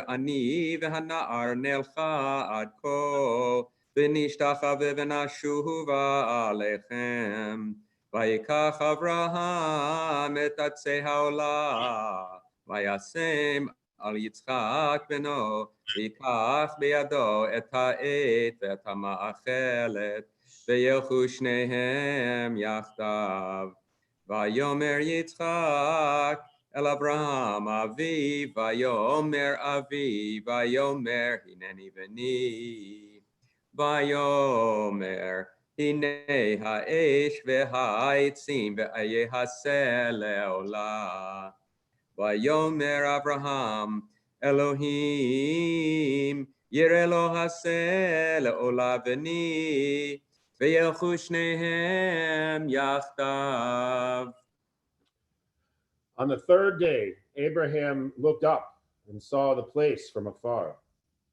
אני והנער נלכה עד כה, ונשתחווה ונשובה עליכם. ויקח אברהם את עצי העולה, וישם על יצחק בנו, ויקח בידו את העט ואת המאכלת, וילכו שניהם יחדיו. ויאמר יצחק אל אברהם אביו, ויאמר אביו, ויאמר הנני בני. ויאמר הנה האש והעצים ויעשה לעולה. ויאמר אברהם אלוהים יראה לו עשה לעולה בני, וילכו שניהם יחדיו. On the third day, Abraham looked up and saw the place from afar.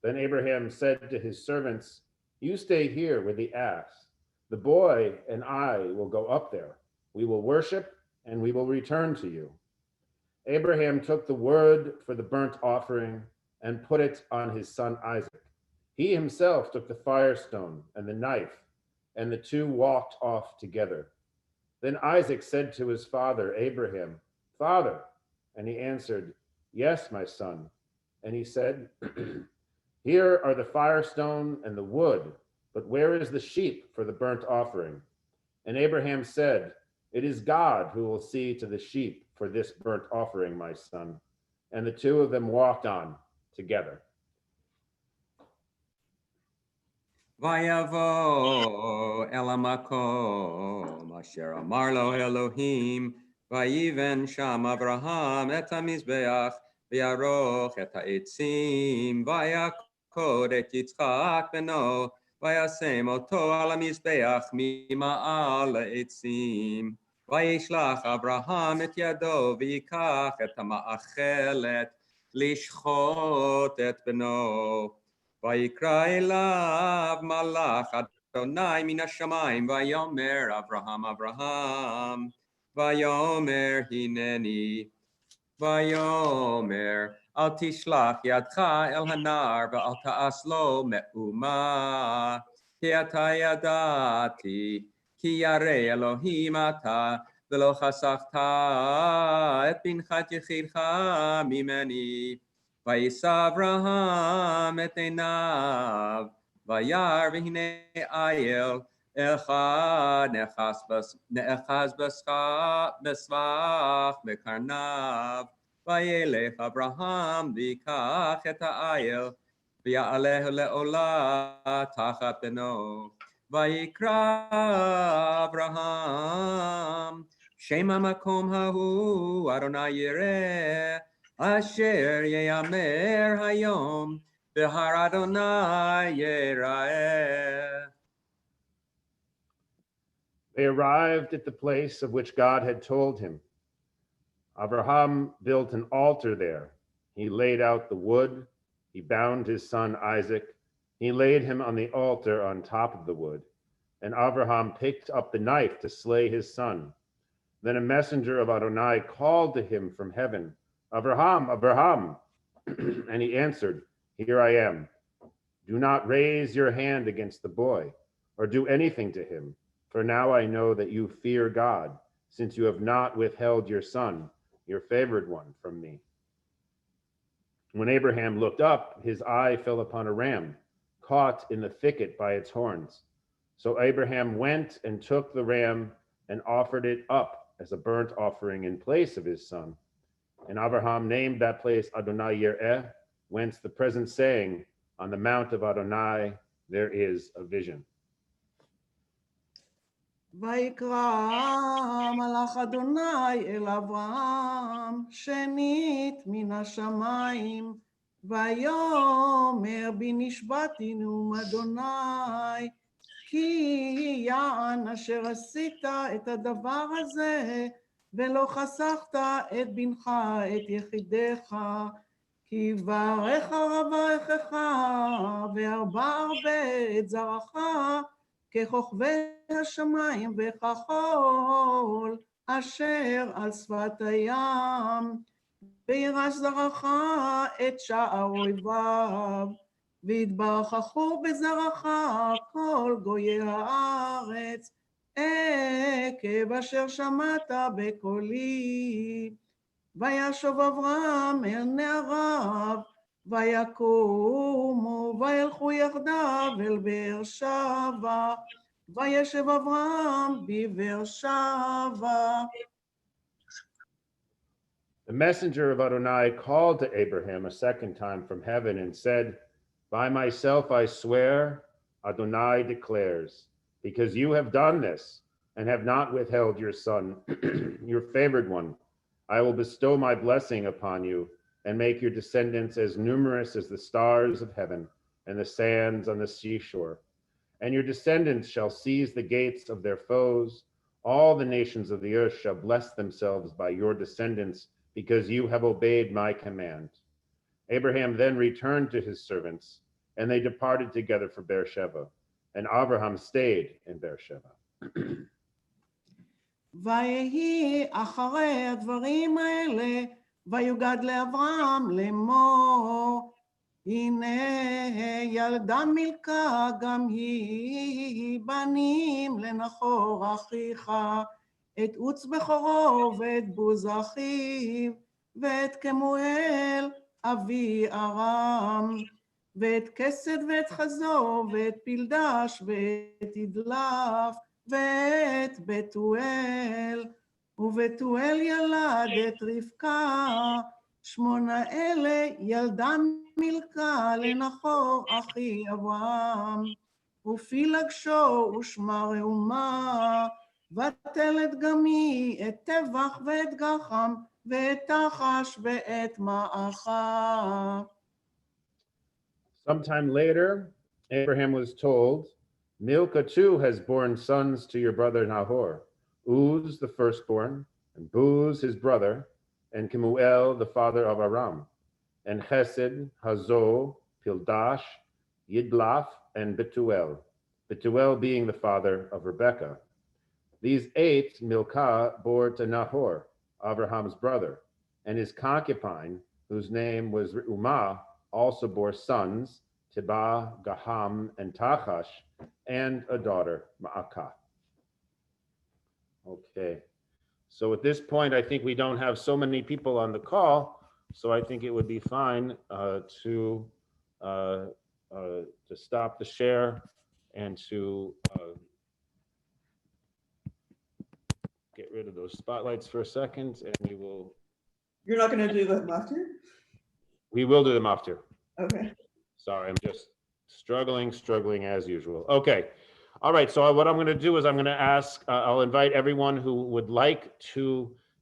Then Abraham said to his servants, "You stay here with the ass. The boy and I will go up there. We will worship and we will return to you." Abraham took the wood for the burnt offering and put it on his son Isaac. He himself took the firestone and the knife, and the two walked off together. Then Isaac said to his father Abraham, "Father," and he answered, "Yes, my son." And he said, "Here are the firestone and the wood, but where is the sheep for the burnt offering?" And Abraham said, "It is God who will see to the sheep for this burnt offering, my son." And the two of them walked on together. ויבוא אל המקום אשר אמר לו אלוהים, ויבן שם אברהם את המזבח, ויערוך את העצים, ויעקוד את יצחק בנו, וישם אותו על המזבח ממעל העצים. וישלח אברהם את ידו, ויקח את המאכלת לשחוט את בנו. ויקרא אליו מלאך אדוני מן השמיים, ויאמר אברהם אברהם, ויאמר הנני. ויאמר אל תשלח ידך אל הנער, ואל תעש לו מאומה, כי אתה ידעתי, כי ירא אלוהים אתה, ולא חסכת את בנך את יחידך ממני. וישא אברהם את עיניו, וירא והנה איל אחד נאחז בסבך בקרניו. וילך אברהם ויקח את האיל, ויעלה לעולה תחת בנו. ויקרא אברהם שם המקום ההוא אדוני יראה, אשר יאמר היום בהר אדוני יראה. They arrived at the place of which God had told him. Abraham built an altar there. He laid out the wood. He bound his son Isaac. He laid him on the altar on top of the wood. And Abraham picked up the knife to slay his son. Then a messenger of Adonai called to him from heaven, "Abraham, Abraham." And he answered, "Here I am." "Do not raise your hand against the boy or do anything to him, for now I know that you fear God, since you have not withheld your son, your favored one, from me." When Abraham looked up, his eye fell upon a ram caught in the thicket by its horns. So Abraham went and took the ram and offered it up as a burnt offering in place of his son. And Abraham named that place Adonai Yireh, whence the present saying, "On the mount of Adonai there is a vision." ויקרא מלאך אדוני אל אברהם שנית מן השמיים, ויאמר בי נשבעתי נאום אדוני, כי יען אשר עשית את הדבר הזה, ולא חסכת את בנך את יחידך, כי יברך אברכך והרבה הרבה את זרעך, ככוכבי השמיים וכחול אשר על שפת הים. וירש זרעך את שער אויביו, ויתברכו בזרעך כל גויי הארץ, עקב אשר שמעת בקולי. וישוב אברהם אל נעריו, ויקומו וילכו יחדיו אל באר שבע, וישב אברהם בבאר שבע. The messenger of Adonai called to Abraham a second time from heaven and said, "By myself I swear, Adonai declares, because you have done this and have not withheld your son, your favored one, I will bestow my blessing upon you and make your descendants as numerous as the stars of heaven and the sands on the seashore. And your descendants shall seize the gates of their foes. All the nations of the earth shall bless themselves by your descendants, because you have obeyed my command." Abraham then returned to his servants, and they departed together for Beersheba, and Abraham stayed in Beersheba. ויהי אחרי הדברים האלה, ויוגד לאברהם לאמור, הנה ילדה מילכה גם היא בנים לנחור אחיך, את עוץ בכורו ואת בוז אחיו, ואת כמואל אבי ארם, ואת כסד ואת חזור, ואת פלדש ואת ידלף, ואת בתואל, ובתואל ילד את רבקה, 8 אלה ילדה מילכה לנחור אחי אברהם, ופילגשו ושמה ראומה, ותלת גם היא את טבח ואת גחם, ואת תחש ואת מאחה. Sometime later, Abraham was told, "Milcah too has borne sons to your brother Nahor, Uz the firstborn, and Buz his brother, and Kemuel the father of Aram, and Chesed, Hazo, Pildash, Yidlaf, and Betuel, Betuel being the father of Rebekah. These 8 Milcah bore to Nahor, Abraham's brother, and his concubine, whose name was Reumah, also bore sons, Tibah, Gaham, and Tachash, and a daughter, Ma'akah." Okay, so at this point, I think we don't have so many people on the call, so I think it would be fine to stop the share and to get rid of those spotlights for a second, and we will. You're not going to do them after? We will do them after. Okay. Sorry, I'm just struggling as usual. Okay. All right. So what I'm going to do is I'm going to ask, I'll invite everyone who would like to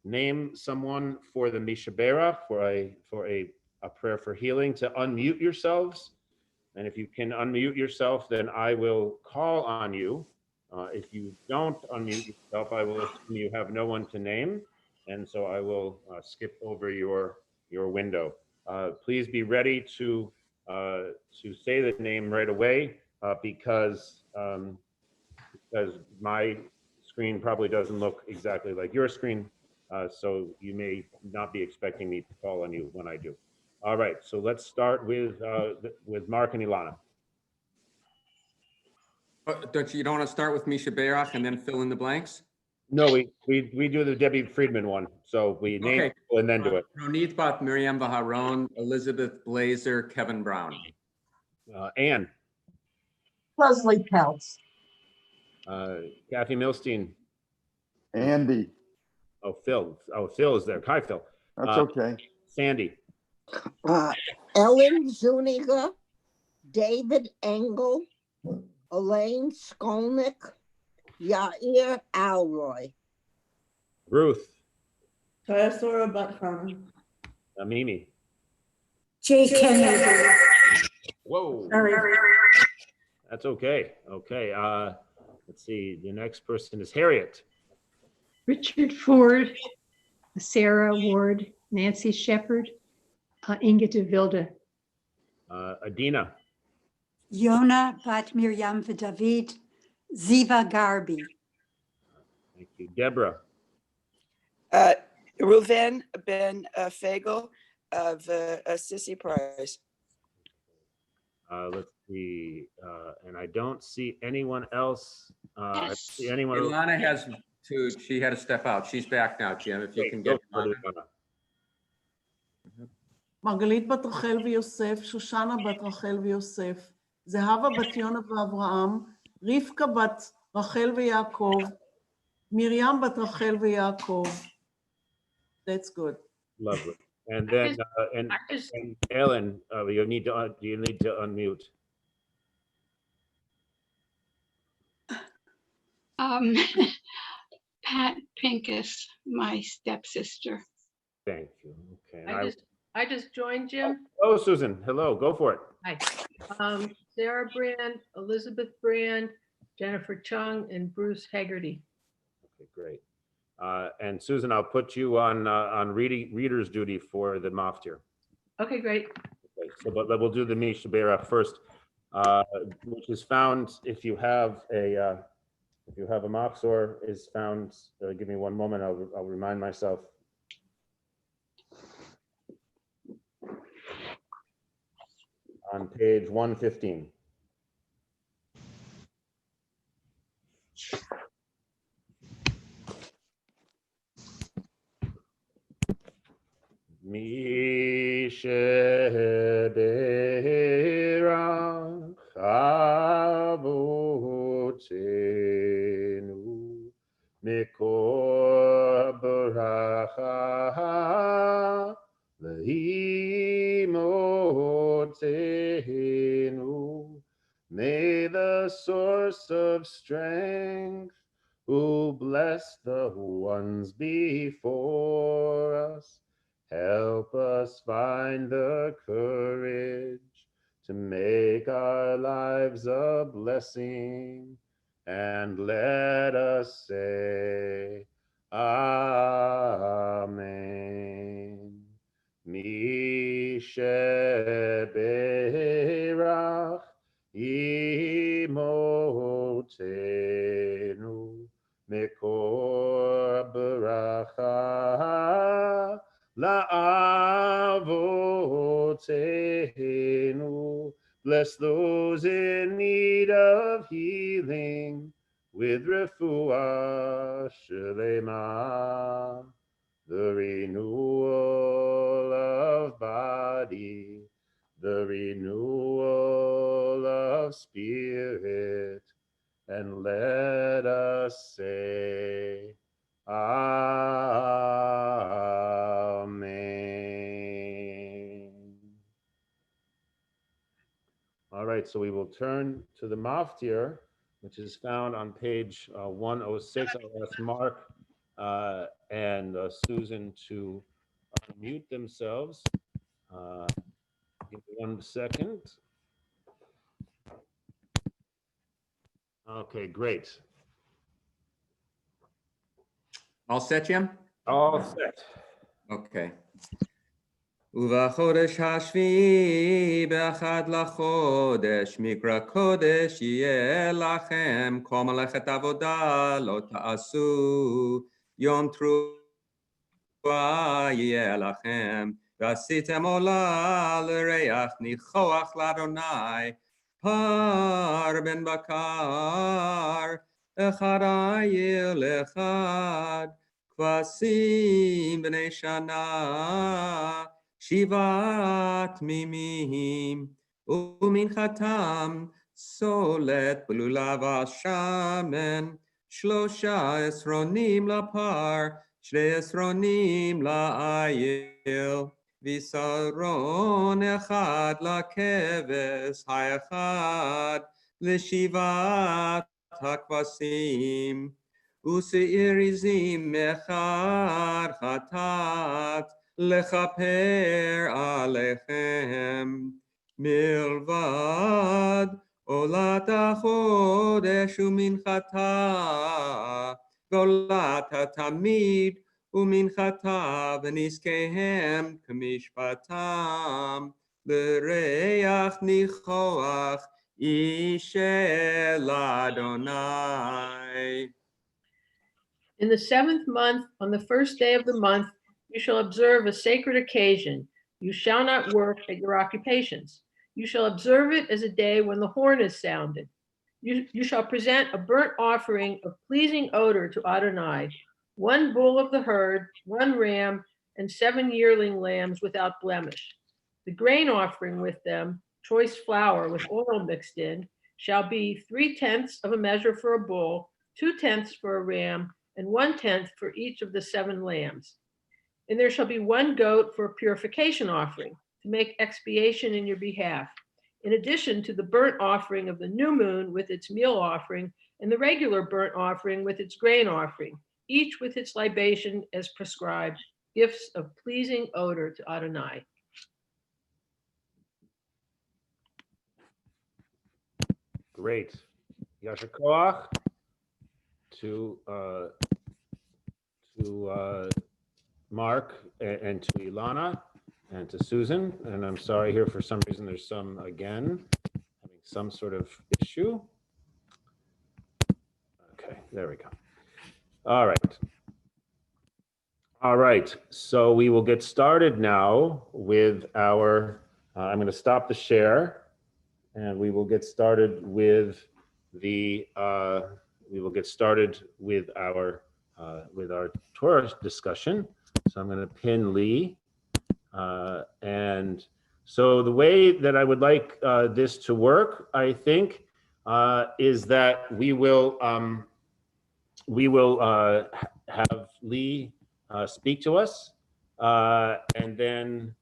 name someone for the Mishabera, for a prayer for healing, to unmute yourselves. And if you can unmute yourself, then I will call on you. If you don't unmute yourself, I will assume you have no one to name. And so I will skip over your window. Please be ready to say the name right away because my screen probably doesn't look exactly like your screen, so you may not be expecting me to call on you when I do. All right, so let's start with Mark and Ilana. You don't want to start with Misha Berach and then fill in the blanks? No, we do the Debbie Friedman one. So we name Okay. people and then do it. Ronit Bat Miriam Baharon, Elizabeth Blazer, Kevin Brown. Anne. Leslie Peltz. Kathy Milstein. Andy. Oh, Phil. Oh, Phil is there. Hi, Phil. That's okay. Sandy. Ellen Zuniga, David Engel, Elaine Skolnick, Yair Alroy. Ruth. Tayasora Batrana. Mimi. Jay Kennedy. Whoa. Sorry. That's okay. Okay. Let's see. The next person is Harriet. Richard Ford, Sarah Ward, Nancy Shepard, Inga de Vilde. Adina. Yona Bat Miriam David, Ziva Garbi. Thank you. Deborah. Reuven Ben Fagel, Sissy Price. Let's see, and I don't see anyone else. I see anyone. Ilana has she had to step out. She's back now, Jim, if you Great, can go get for it, Ilana. Ilana. מרגלית בת רחל ויוסף, שושנה בת רחל ויוסף, זהבה בת יונה ואברהם, רבקה בת רחל ויעקב, מרים בת רחל ויעקב. That's good. Lovely. And then, and Ellen, you need to unmute. Pat Pincus, my stepsister. Thank you. Okay. And I just joined, Jim. Oh, Susan, hello, go for it. Hi. Sarah Brand, Elizabeth Brand, Jennifer Chung, and Bruce Haggerty. Okay, great. And Susan, I'll put you on reader's duty for the maftir. Okay, great. Okay, so but we'll do the Mishabera first, which is found if you have a mafsor is found. Give me one moment. I'll remind myself. On page 115. Misheberach avotenu mikor baracha lehimotenu. May the source of strength who bless the ones before us, help us find the courage to make our lives a blessing, and let us say, Amen. Misheberach imotenu Mekor baracha la'avotenu. Bless those in need of healing with refuah shelema, the renewal of body, the renewal of spirit, and let us say, Amen. All right, so we will turn to the maftir, which is found on page 106. I'll ask Mark and Susan to unmute themselves. Give me 1 second. Okay, great. All set, Jim? All set. Okay. ובחודש השביעי באחד לחודש מקרא קודש יהיה לכם כל מלאכת עבודה לא תעשו יום תרועה יהיה לכם ועשיתם עולה לריח ניחוח לאדוני פר בן בקר אחד עיל אחד כבשים בני שנה שבעת תמימים ומנחתם סולת בלולב השמן 3 עשרונים לפר 2 עשרונים לעיל ויסרון אחד לכבש האחד לשבעת הכבשים ושעיר עזים אחד חטאת לכפר עליכם מלבד עולת החודש ומנחתה ועולת התמיד ומנחתה ונזקיהם כמשפטם לריח ניחוח איש אל אדוני. In the 7th month, on the first day of the month, you shall observe a sacred occasion. You shall not work at your occupations. You shall observe it as a day when the horn is sounded. You shall present a burnt offering of pleasing odor to Adonai, 1 bull of the herd, 1 ram, and 7 yearling lambs without blemish. The grain offering with them, choice flour with oil mixed in, shall be 3/10 of a measure for a bull, 2/10 for a ram, and 1/10 for each of the 7 lambs. And there shall be 1 goat for a purification offering, to make expiation in your behalf, in addition to the burnt offering of the new moon with its meal offering, and the regular burnt offering with its grain offering, each with its libation as prescribed, gifts of pleasing odor to Adonai. Great. Yasher Koach to Mark and to Ilana and to Susan. And I'm sorry here, for some reason, there's some, again, having some sort of issue. Okay, there we go. All right. All right, so we will get started now with our, I'm going to stop the share, and we will get started with the, with our Torah discussion. So I'm going to pin Lee. And so the way that I would like this to work, I think, is that we will have Lee speak to us, and then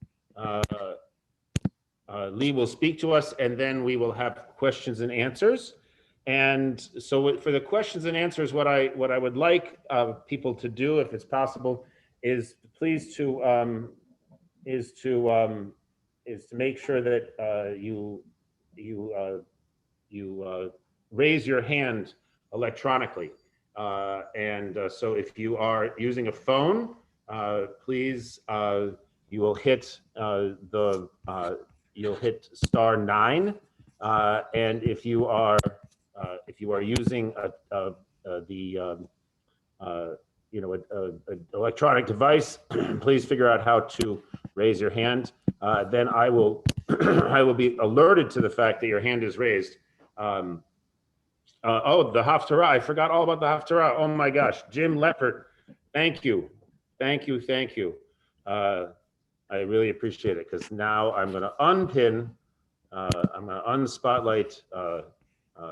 Lee will speak to us, and then we will have questions and answers. And so for the questions and answers, what I would like people to do, if it's possible, is please to make sure that you raise your hand electronically. So if you are using a phone, please, you will hit you'll hit *9, and if you are using an electronic device, please figure out how to raise your hand. Then I will I will be alerted to the fact that your hand is raised. Oh, the Haftarah. I forgot all about the Haftarah. Oh my gosh. Jim Leppert. Thank you. Thank you. Thank you. I really appreciate it, because now I'm going to unpin, I'm going to unspotlight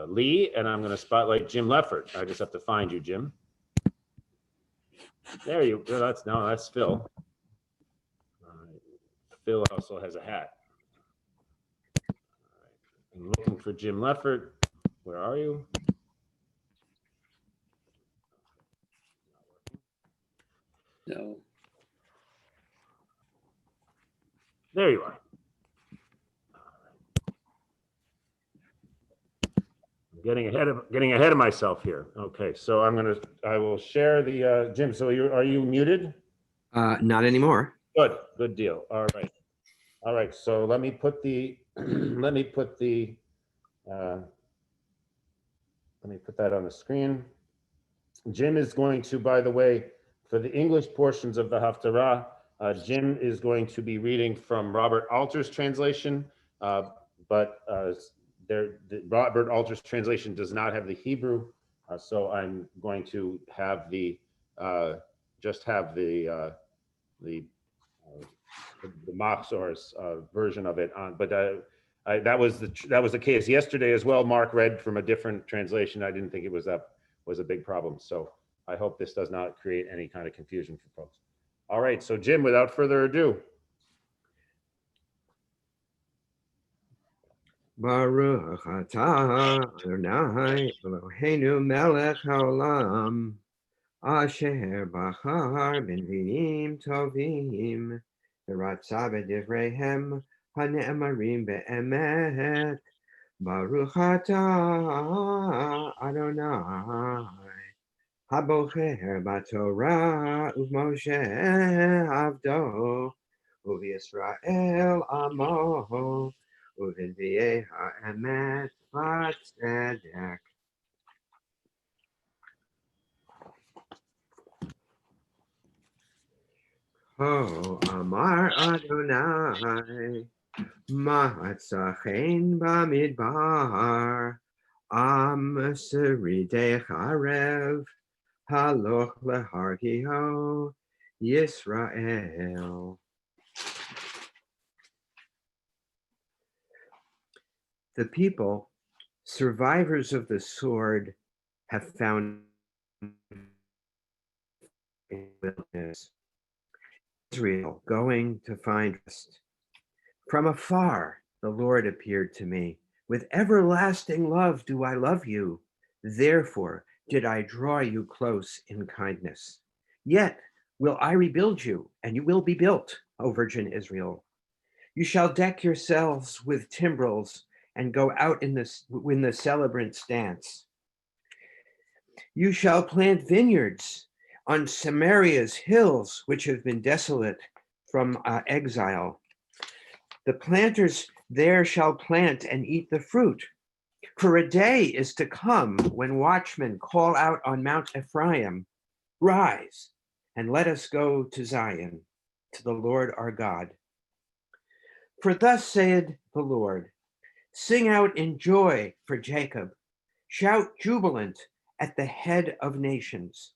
Lee, and I'm going to spotlight Jim Leppert. I just have to find you, Jim. There you go. That's Phil. Phil also has a hat. I'm looking for Jim Leppert. Where are you? No. There you are. I'm getting ahead of myself here. Okay, so I will share the Jim. So are you muted? Not anymore. Good deal. All right. So let me put that on the screen. Jim is going to, by the way, for the English portions of the Haftarah, Jim is going to be reading from Robert Alter's translation, but Robert Alter's translation does not have the Hebrew, so I'm going to have just have the Machzor's version of it on. But that was the case yesterday as well. Mark read from a different translation. I didn't think it was a big problem. So I hope this does not create any kind of confusion for folks. All right, so Jim, without further ado. Baruch atah Adonai Eloheinu melech haolam asher bachar b'nvinim tovim v'ratza b'divreihem hane'emarim be'emet. Baruch atah Adonai habocher b'Torah u'Moshe avdo u'Yisrael amo u'v'nvi'ei ha'emet v'tzedek. Ko Amar Adonai, Ma'atzachen bamidbar, Am Seridei Charev, Haloch lehargio Yisrael. The people, survivors of the sword, have found in the wilderness. Israel going to find rest. From afar, the Lord appeared to me. With everlasting love do I love you. Therefore did I draw you close in kindness. Yet will I rebuild you, and you will be built, O Virgin Israel. You shall deck yourselves with timbrels and go out when the celebrants dance. You shall plant vineyards on Samaria's hills, which have been desolate from exile. The planters there shall plant and eat the fruit. For a day is to come when watchmen call out on Mount Ephraim, rise and let us go to Zion, to the Lord our God. For thus said the Lord, sing out in joy for Jacob, shout jubilant at the head of nations.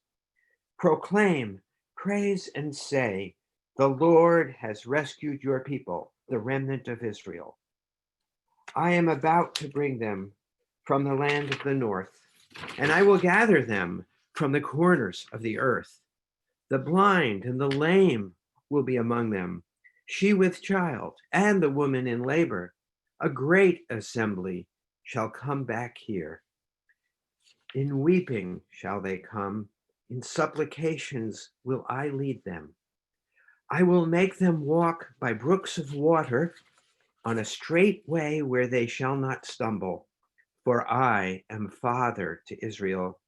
Proclaim, praise and say, the Lord has rescued your people, the remnant of Israel. I am about to bring them from the land of the north, and I will gather them from the corners of the earth. The blind and the lame will be among them, she with child and the woman in labor. A great assembly shall come back here. In weeping shall they come, in supplications will I lead them. I will make them walk by brooks of water on a straight way where they shall not stumble. For I am father to Israel,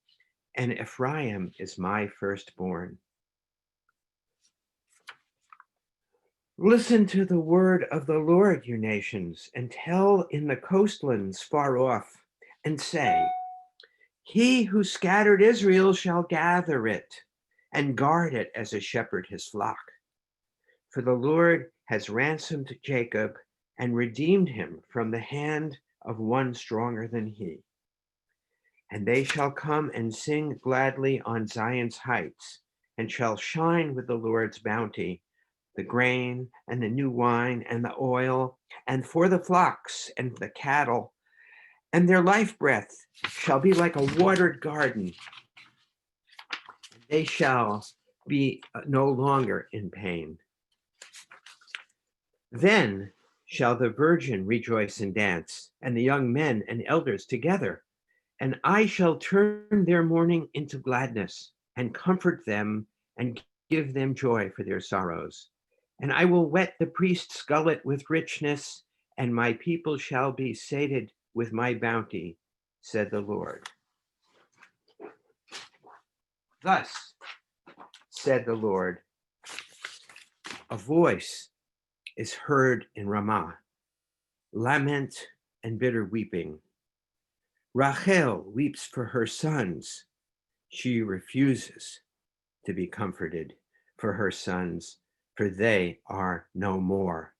and Ephraim is my firstborn. Listen to the word of the Lord, you nations, and tell in the coastlands far off, and say, he who scattered Israel shall gather it and guard it as a shepherd his flock. For the Lord has ransomed Jacob and redeemed him from the hand of one stronger than he. And they shall come and sing gladly on Zion's heights, and shall shine with the Lord's bounty, the grain and the new wine and the oil, and for the flocks and the cattle, and their life breath shall be like a watered garden. They shall be no longer in pain. Then shall the virgin rejoice and dance, and the young men and elders together. And I shall turn their mourning into gladness, and comfort them, and give them joy for their sorrows. And I will whet the priest's gullet with richness, and my people shall be sated with my bounty, said the Lord. Thus said the Lord, a voice is heard in Ramah, lament and bitter weeping. Rachel weeps for her sons. She refuses to be comforted for her sons, for they are no more.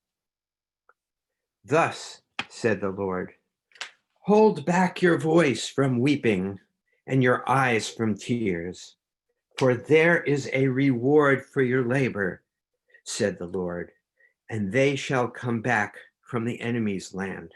Thus said the Lord, hold back your voice from weeping and your eyes from tears, for there is a reward for your labor, said the Lord, and they shall come back from the enemy's land.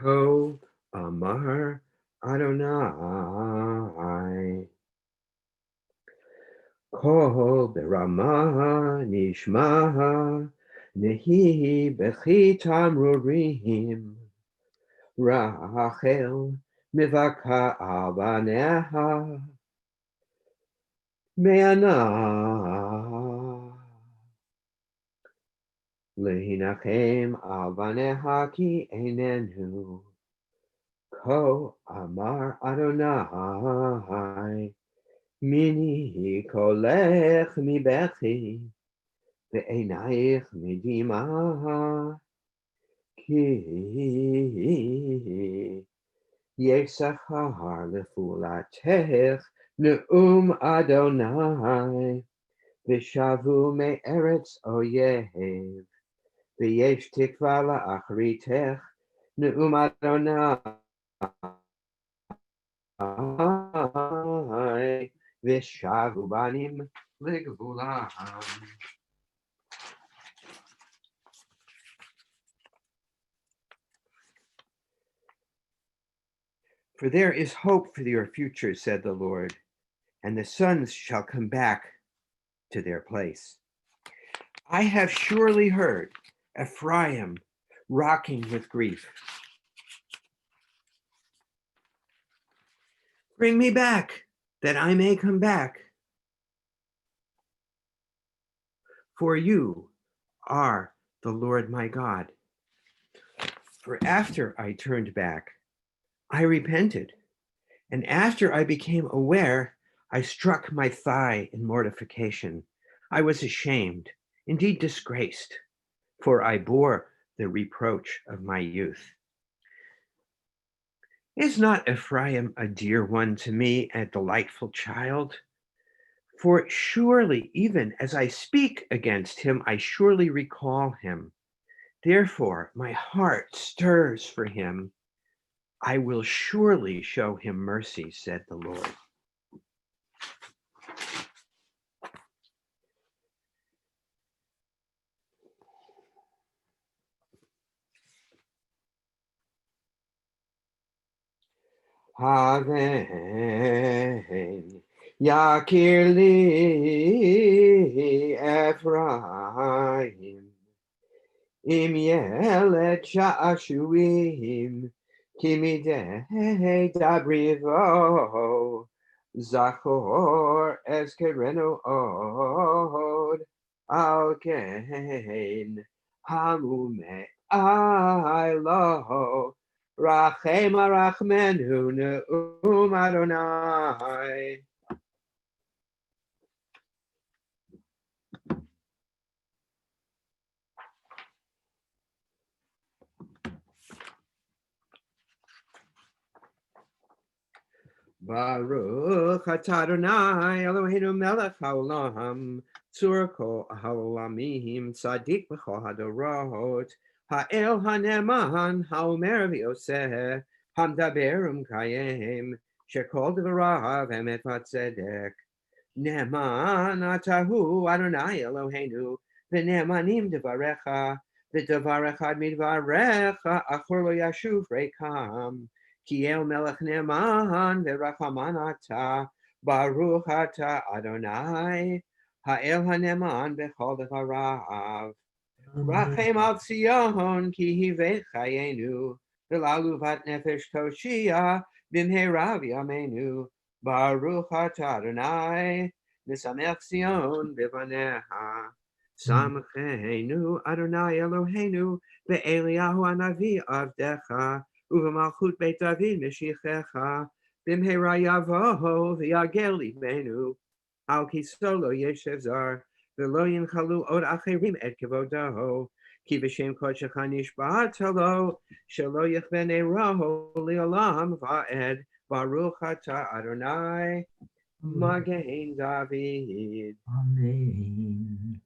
Ko Amar Adonai, Kol Berama Nishma, Nehi Bechi Tamrurim, Rachel Mivaka Avaneha, Me'ana, Lehinachem Avaneha Ki Einenu, Ko Amar Adonai, מיני קולך מבכי, ועינייך מדמעה, כי יש שכר לפעולתך, נאום אדוני, ושבו מארץ אויב, ויש תקווה לאחריתך, נאום אדוני, ושבו בנים לגבולם. For there is hope for your future, said the Lord, and the sons shall come back to their place. I have surely heard Ephraim rocking with grief. Bring me back, that I may come back. For you are the Lord my God. For after I turned back, I repented, and after I became aware, I struck my thigh in mortification. I was ashamed, indeed disgraced, for I bore the reproach of my youth. Is not Ephraim a dear one to me, a delightful child? For surely, even as I speak against him, I surely recall him. Therefore, my heart stirs for him. I will surely show him mercy, said the Lord. Haven Yakir li Ephraim Im yelet sha'ashuim Kimideh dabrivo Zachor eskereno od Al ken hamume ilo Rachem arachmenu ne'um Adonai. Baruch atah Adonai Eloheinu melech haolam tzur kol haolamim tzadik b'chol hadorot ha'el haneman haomer v'yoseh hamdaber umkayem shekol devarav emet v'tzedek neman atahu Adonai Eloheinu v'nemanim devarecha v'devarechad midvarecha achor lo yashuv rekam Ki el melech ne'eman v'rachaman ata, baruch ata Adonai, ha'el ha'ne'eman b'chol devarav. Rachem al Tzion, ki hiveh chayenu, v'laluvat nefesh toshia, b'mhera v'yameinu, baruch ata Adonai, nisamech Tzion b'vaneha. Samcheinu Adonai Eloheinu, ve'eliyahu hanavi avdecha, Uvamalchut Beit David Meshichecha Bimhera Yavoho V'Yagel Imenu Al Kisolo Yeshev Zar V'Lo Yinchalu Od Acherim Et Kevodaho Ki V'Shem Kodshecha Nishba'at Lo Shelo Yechven Eroho Li'olam Va'ed Baruch Ata Adonai Magen David Amen.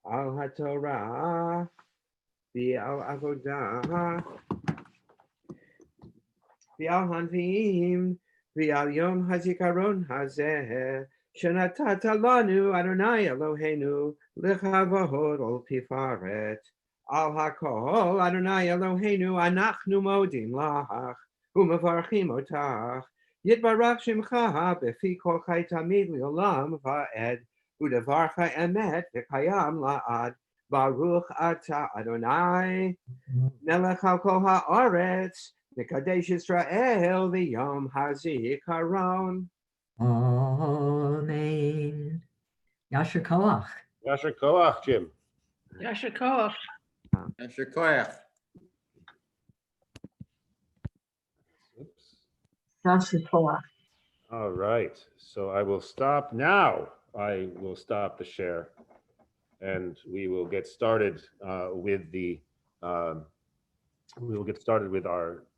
Al HaTorah V'al Avodah, V'al Hanvim, V'al Yom HaZikaron Hazeh, Shenatata Lanu Adonai Eloheinu, L'chavod Ol Tifaret, Al HaKol Adonai Eloheinu, Anachnu Modim Lach, U'mevarchim Otach, Yitbarach Shimcha, B'fi Kol Chai Tamid L'olam Va'ed, U'devarcha Emet V'kayam La'ad, Baruch ata Adonai, Melech al kol haaretz, Mekadesh Yisrael v'yom hazikaron. Amen. Yasher Koach. Yasher Koach, Jim. Yasher Koach. Yasher koach. Yasher Koach. All right, so I will stop now. I will stop the share, and we will get started with the our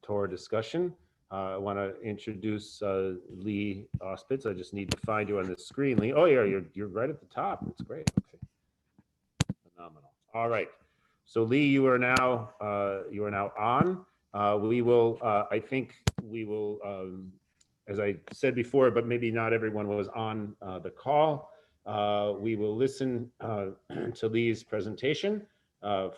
Torah discussion. I want to introduce Lee Ospitz. I just need to find you on the screen, Lee. Oh, yeah, you're right at the top. That's great. Okay, phenomenal. All right, so Lee, you are now on. We will. I think we will. As I said before, but maybe not everyone was on the call. We will listen to Lee's presentation and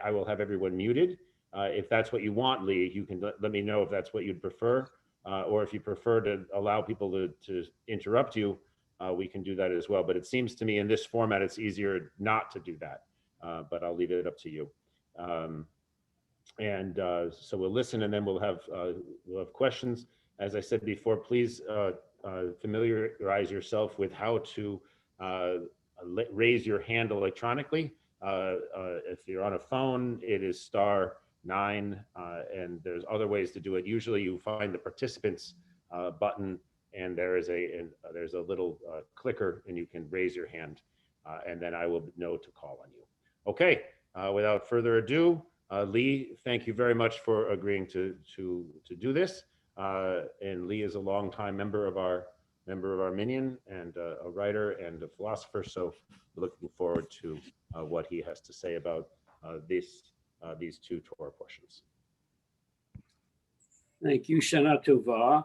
I will have everyone muted. If that's what you want, Lee, you can let me know if that's what you'd prefer, or if you prefer to allow people to interrupt you, we can do that as well. But it seems to me in this format, it's easier not to do that, but I'll leave it up to you. So we'll listen, and then we'll have questions. As I said before, please familiarize yourself with how to raise your hand electronically. If you're on a phone, it is *9, and there's other ways to do it. Usually, you find the participants button, and there's a little clicker, and you can raise your hand, and then I will know to call on you. Okay. Without further ado. Lee, thank you very much for agreeing to do this. And Lee is a longtime member of our minyan, and a writer and a philosopher. So we're looking forward to what he has to say about these two Torah portions. Thank you, Shana Tova.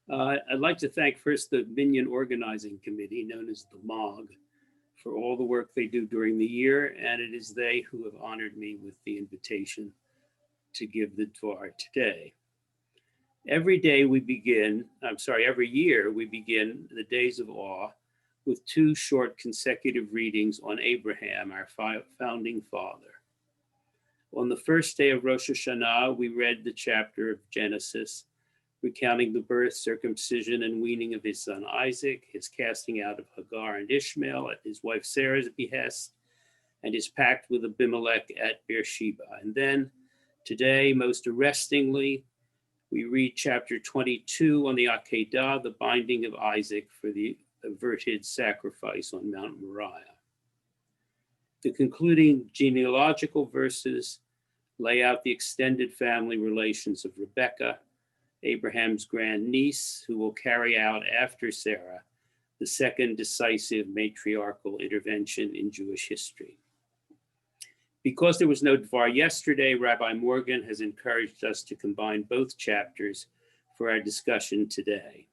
I'd like to thank first the Minyan Organizing Committee, known as the MOG, for all the work they do during the year, and it is they who have honored me with the invitation to give the Dvar today. Every year we begin the Days of Awe with two short consecutive readings on Abraham, our founding father. On the first day of Rosh Hashanah, we read the chapter of Genesis, recounting the birth, circumcision, and weaning of his son Isaac, his casting out of Hagar and Ishmael at his wife Sarah's behest, and his pact with Abimelech at Beersheba. And then today, most arrestingly, we read chapter 22 on the Akedah, the binding of Isaac for the averted sacrifice on Mount Moriah. The concluding genealogical verses lay out the extended family relations of Rebekah, Abraham's grandniece, who will carry out after Sarah the second decisive matriarchal intervention in Jewish history. Because there was no Dvar yesterday, Rabbi Morgan has encouraged us to combine both chapters for our discussion today.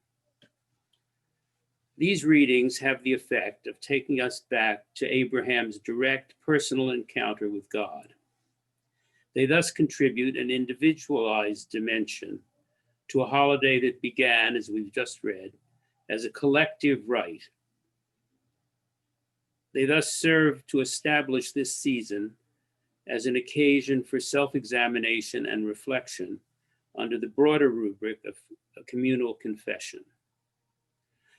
These readings have the effect of taking us back to Abraham's direct personal encounter with God. They thus contribute an individualized dimension to a holiday that began, as we've just read, as a collective rite. They thus serve to establish this season as an occasion for self-examination and reflection under the broader rubric of a communal confession.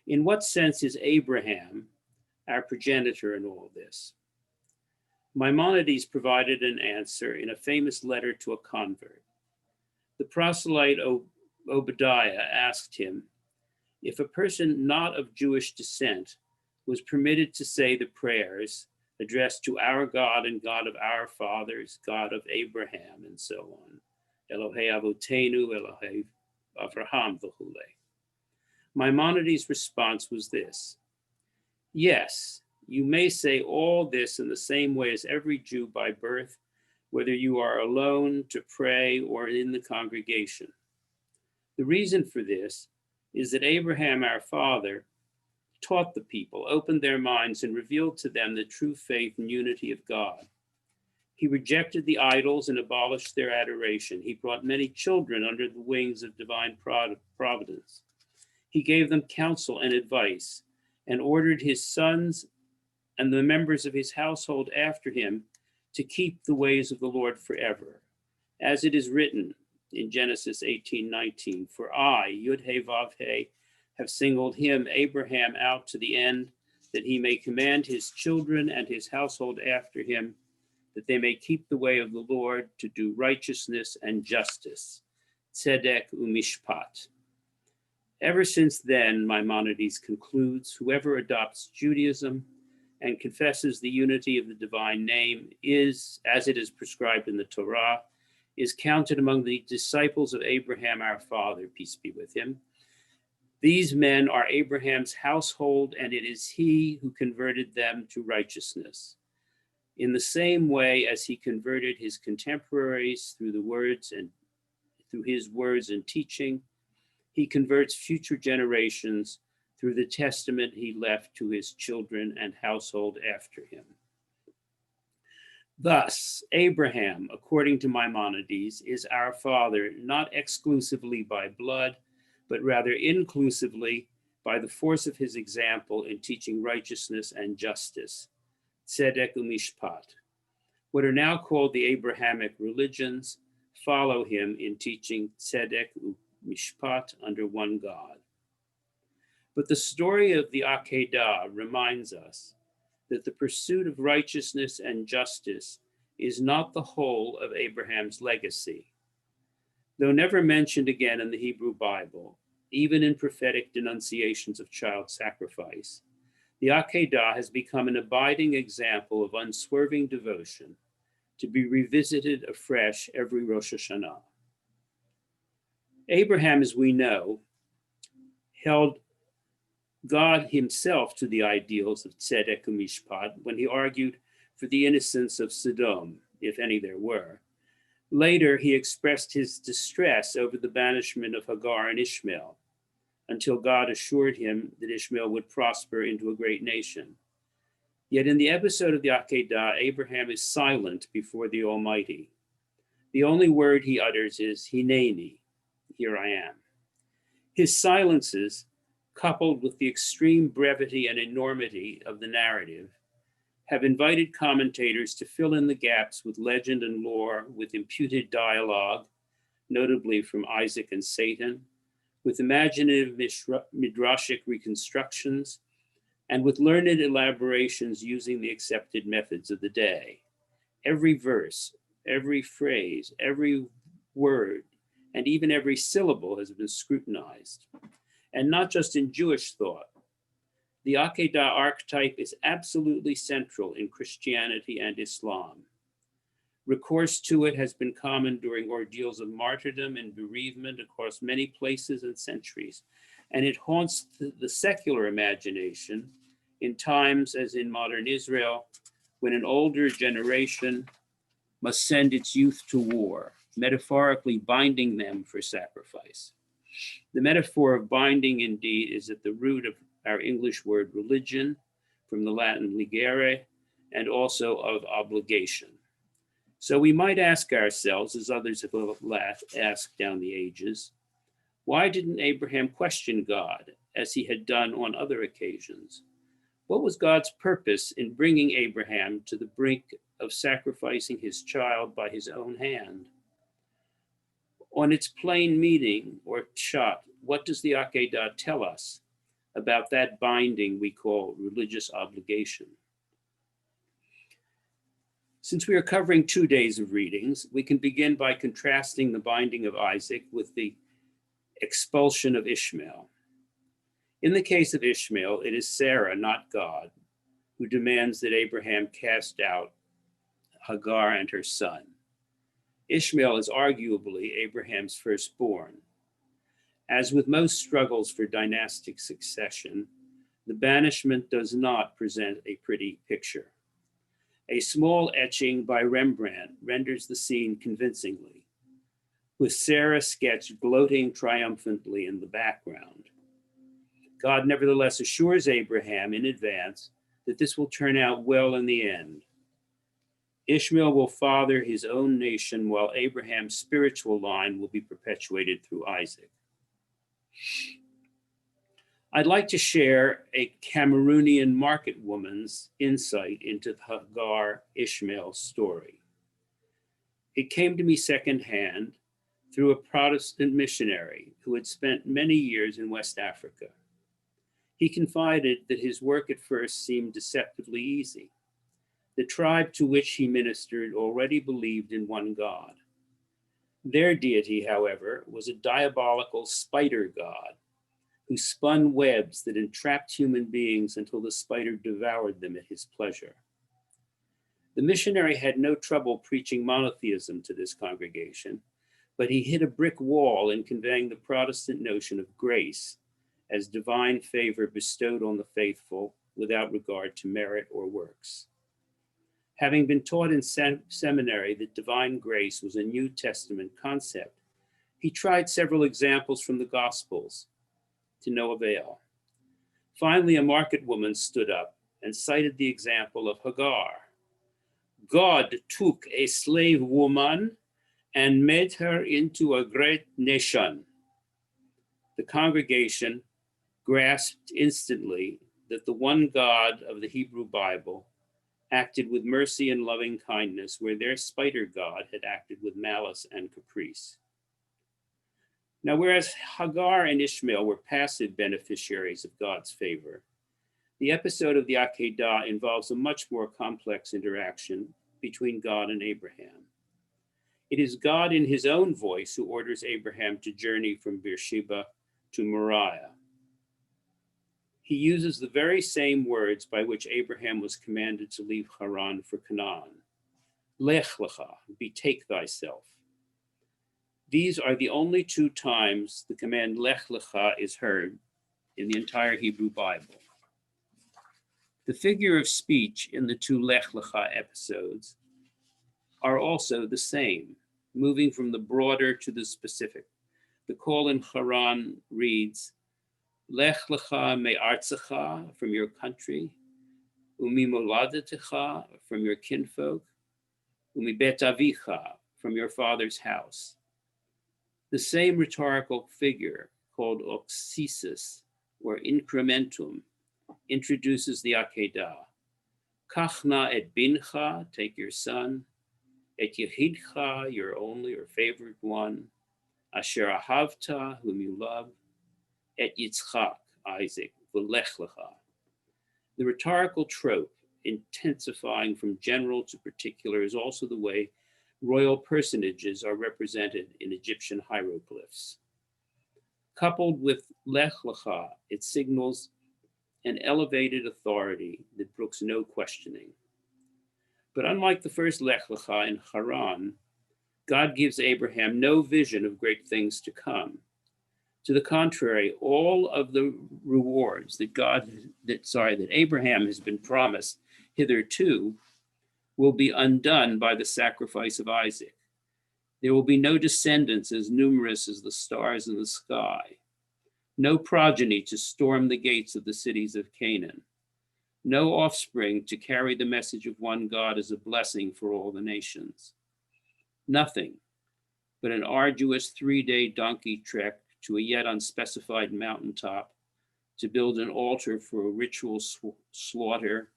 In what sense is Abraham our progenitor in all this? Maimonides provided an answer in a famous letter to a convert. The proselyte Obadiah asked him if a person not of Jewish descent was permitted to say the prayers addressed to our God and God of our fathers, God of Abraham, and so on. Elohei Avotenu, Elohei Avraham, v'chule. Maimonides' response was this: yes, you may say all this in the same way as every Jew by birth, whether you are alone to pray or in the congregation. The reason for this is that Abraham, our father, taught the people, opened their minds, and revealed to them the true faith and unity of God. He rejected the idols and abolished their adoration. He brought many children under the wings of divine providence. He gave them counsel and advice, and ordered his sons and the members of his household after him to keep the ways of the Lord forever. As it is written in Genesis 18:19, for I, Yud-He Vav-He, have singled him, Abraham, out to the end, that he may command his children and his household after him, that they may keep the way of the Lord to do righteousness and justice, tzedek umishpat. Ever since then, Maimonides concludes, whoever adopts Judaism and confesses the unity of the divine name is, as it is prescribed in the Torah, is counted among the disciples of Abraham, our father, peace be with him. These men are Abraham's household, and it is he who converted them to righteousness. In the same way as he converted his contemporaries through his words and teaching, he converts future generations through the testament he left to his children and household after him. Thus, Abraham, according to Maimonides, is our father not exclusively by blood, but rather inclusively by the force of his example in teaching righteousness and justice, tzedek umishpat. What are now called the Abrahamic religions follow him in teaching tzedek umishpat under one God. But the story of the Akedah reminds us that the pursuit of righteousness and justice is not the whole of Abraham's legacy. Though never mentioned again in the Hebrew Bible, even in prophetic denunciations of child sacrifice, the Akedah has become an abiding example of unswerving devotion to be revisited afresh every Rosh Hashanah. Abraham, as we know, held God himself to the ideals of tzedek umishpat when he argued for the innocence of Sodom, if any there were. Later, he expressed his distress over the banishment of Hagar and Ishmael, until God assured him that Ishmael would prosper into a great nation. Yet in the episode of the Akedah, Abraham is silent before the Almighty. The only word he utters is Hineni, here I am. His silences, coupled with the extreme brevity and enormity of the narrative, have invited commentators to fill in the gaps with legend and lore, with imputed dialogue, notably from Isaac and Satan, with imaginative midrashic reconstructions, and with learned elaborations using the accepted methods of the day. Every verse, every phrase, every word, and even every syllable has been scrutinized. And not just in Jewish thought. The Akedah archetype is absolutely central in Christianity and Islam. Recourse to it has been common during ordeals of martyrdom and bereavement across many places and centuries, and it haunts the secular imagination in times as in modern Israel, when an older generation must send its youth to war, metaphorically binding them for sacrifice. The metaphor of binding, indeed, is at the root of our English word religion, from the Latin ligere, and also of obligation. So we might ask ourselves, as others have asked down the ages, why didn't Abraham question God as he had done on other occasions? What was God's purpose in bringing Abraham to the brink of sacrificing his child by his own hand? On its plain meaning, or pshat, what does the Akedah tell us about that binding we call religious obligation? Since we are covering 2 days of readings, we can begin by contrasting the binding of Isaac with the expulsion of Ishmael. In the case of Ishmael, it is Sarah, not God, who demands that Abraham cast out Hagar and her son. Ishmael is arguably Abraham's firstborn. As with most struggles for dynastic succession, the banishment does not present a pretty picture. A small etching by Rembrandt renders the scene convincingly, with Sarah sketched gloating triumphantly in the background. God nevertheless assures Abraham in advance that this will turn out well in the end. Ishmael will father his own nation, while Abraham's spiritual line will be perpetuated through Isaac. I'd like to share a Cameroonian market woman's insight into the Hagar-Ishmael story. It came to me secondhand through a Protestant missionary who had spent many years in West Africa. He confided that his work at first seemed deceptively easy. The tribe to which he ministered already believed in one God. Their deity, however, was a diabolical spider god who spun webs that entrapped human beings until the spider devoured them at his pleasure. The missionary had no trouble preaching monotheism to this congregation, but he hit a brick wall in conveying the Protestant notion of grace as divine favor bestowed on the faithful without regard to merit or works. Having been taught in seminary that divine grace was a New Testament concept, he tried several examples from the Gospels to no avail. Finally, a market woman stood up and cited the example of Hagar. God took a slave woman and made her into a great nation. The congregation grasped instantly that the one God of the Hebrew Bible acted with mercy and loving kindness where their spider God had acted with malice and caprice. Now, whereas Hagar and Ishmael were passive beneficiaries of God's favor, the episode of the Akedah involves a much more complex interaction between God and Abraham. It is God in his own voice who orders Abraham to journey from Beersheba to Moriah. He uses the very same words by which Abraham was commanded to leave Haran for Canaan. Lech lecha, betake thyself. These are the only two times the command Lech lecha is heard in the entire Hebrew Bible. The figure of speech in the two Lech lecha episodes are also the same, moving from the broader to the specific. The call in Haran reads, Lech lecha me'artzecha, from your country, umimoladetecha, from your kinfolk, umibet avicha, from your father's house. The same rhetorical figure, called oxesis, or incrementum, introduces the Akedah. Kachna et bincha, take your son, et yehidcha, your only or favorite one, asher ahavta, whom you love, et Yitzchak, Isaac, v'lech lecha. The rhetorical trope, intensifying from general to particular, is also the way royal personages are represented in Egyptian hieroglyphs. Coupled with lech lecha, it signals an elevated authority that brooks no questioning. But unlike the first lech lecha in Haran, God gives Abraham no vision of great things to come. To the contrary, all of the rewards that Abraham has been promised hitherto will be undone by the sacrifice of Isaac. There will be no descendants as numerous as the stars in the sky, no progeny to storm the gates of the cities of Canaan, no offspring to carry the message of one God as a blessing for all the nations. Nothing but an arduous 3-day donkey trek to a yet unspecified mountaintop to build an altar for a ritual slaughter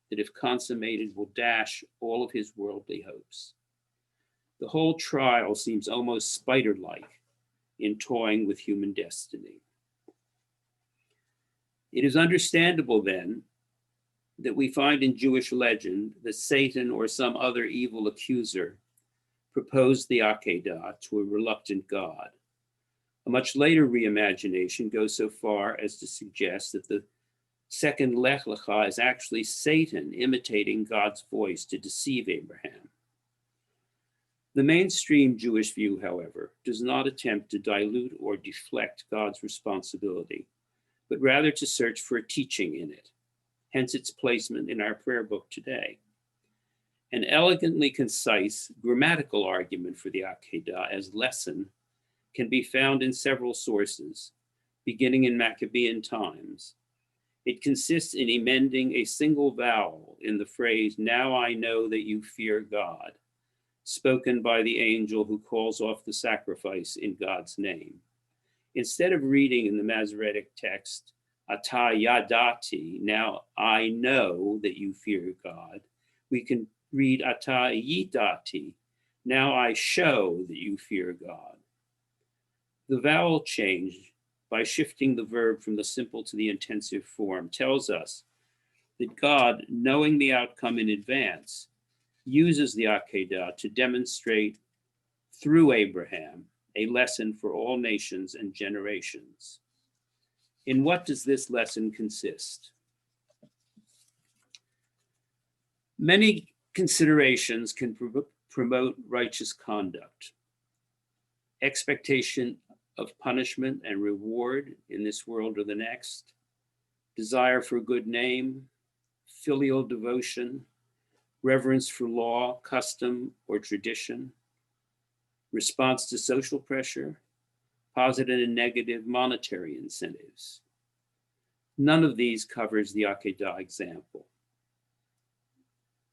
that, if consummated, will dash all of his worldly hopes. The whole trial seems almost spider-like in toying with human destiny. It is understandable then that we find in Jewish legend that Satan or some other evil accuser proposed the Akedah to a reluctant God. A much later reimagination goes so far as to suggest that the second Lech Lecha is actually Satan imitating God's voice to deceive Abraham. The mainstream Jewish view, however, does not attempt to dilute or deflect God's responsibility, but rather to search for a teaching in it, hence its placement in our prayer book today. An elegantly concise grammatical argument for the Akedah as lesson can be found in several sources, beginning in Maccabean times. It consists in emending a single vowel in the phrase, now I know that you fear God, spoken by the angel who calls off the sacrifice in God's name. Instead of reading in the Masoretic text, Ata yadati, now I know that you fear God, we can read Ata yidati, now I show that you fear God. The vowel change, by shifting the verb from the simple to the intensive form, tells us that God, knowing the outcome in advance, uses the Akedah to demonstrate through Abraham a lesson for all nations and generations. In what does this lesson consist? Many considerations can promote righteous conduct. Expectation of punishment and reward in this world or the next, desire for a good name, filial devotion, reverence for law, custom, or tradition, response to social pressure, positive and negative monetary incentives. None of these covers the Akedah example.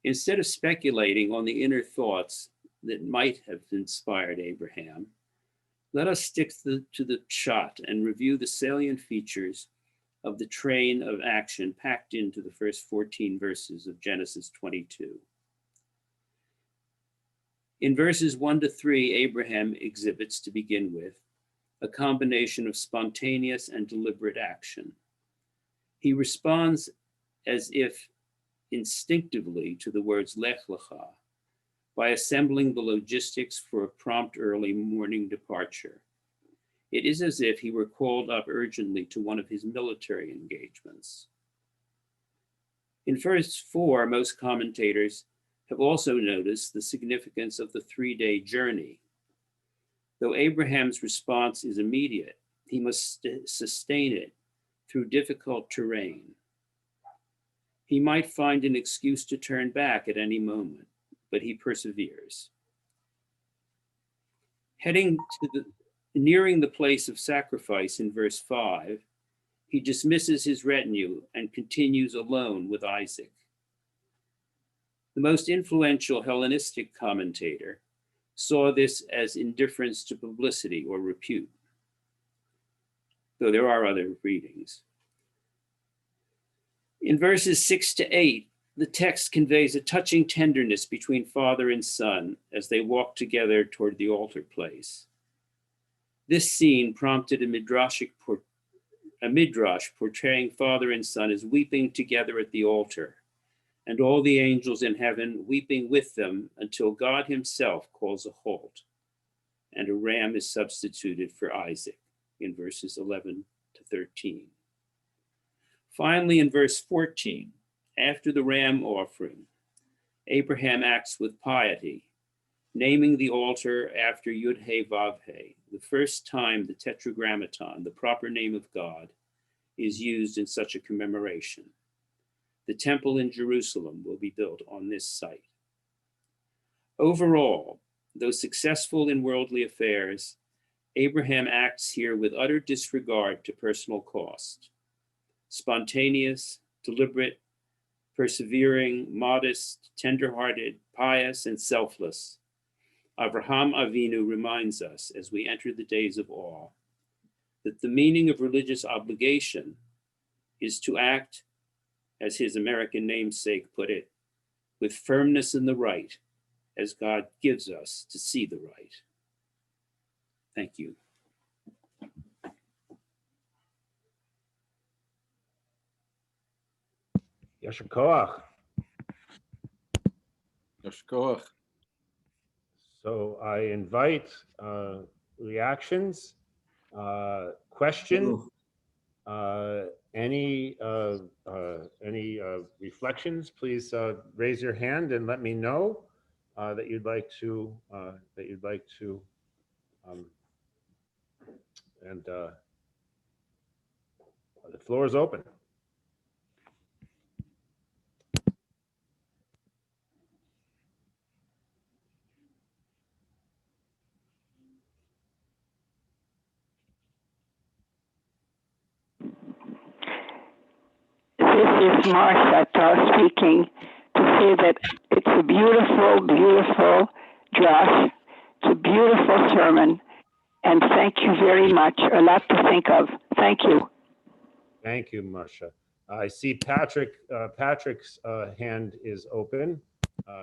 Instead of speculating on the inner thoughts that might have inspired Abraham, let us stick to the shot and review the salient features of the train of action packed into the first 14 verses of Genesis 22. In verses 1 to 3, Abraham exhibits, to begin with, a combination of spontaneous and deliberate action. He responds as if instinctively to the words Lech Lecha by assembling the logistics for a prompt early morning departure. It is as if he were called up urgently to one of his military engagements. In verse 4, most commentators have also noticed the significance of the 3-day journey. Though Abraham's response is immediate, he must sustain it through difficult terrain. He might find an excuse to turn back at any moment, but he perseveres. Nearing the place of sacrifice in verse 5, he dismisses his retinue and continues alone with Isaac. The most influential Hellenistic commentator saw this as indifference to publicity or repute, though there are other readings. In verses 6 to 8, the text conveys a touching tenderness between father and son as they walk together toward the altar place. This scene prompted a midrash portraying father and son as weeping together at the altar, and all the angels in heaven weeping with them until God himself calls a halt, and a ram is substituted for Isaac in verses 11 to 13. Finally, in verse 14, after the ram offering, Abraham acts with piety, naming the altar after Yud-He Vav-He, the first time the Tetragrammaton, the proper name of God, is used in such a commemoration. The temple in Jerusalem will be built on this site. Overall, though successful in worldly affairs, Abraham acts here with utter disregard to personal cost. Spontaneous, deliberate, persevering, modest, tender-hearted, pious, and selfless, Avraham Avinu reminds us as we enter the days of awe that the meaning of religious obligation is to act, as his American namesake put it, with firmness in the right, as God gives us to see the right. Thank you. Yasher Koach. Yasher Koach. So I invite reactions, questions, any reflections. Please raise your hand and let me know that you'd like to and the floor is open. This is Martha speaking to say that it's a beautiful, beautiful draft. It's a beautiful sermon. And thank you very much. A lot to think of. Thank you. Thank you, Marcia. I see Patrick. Patrick's hand is open,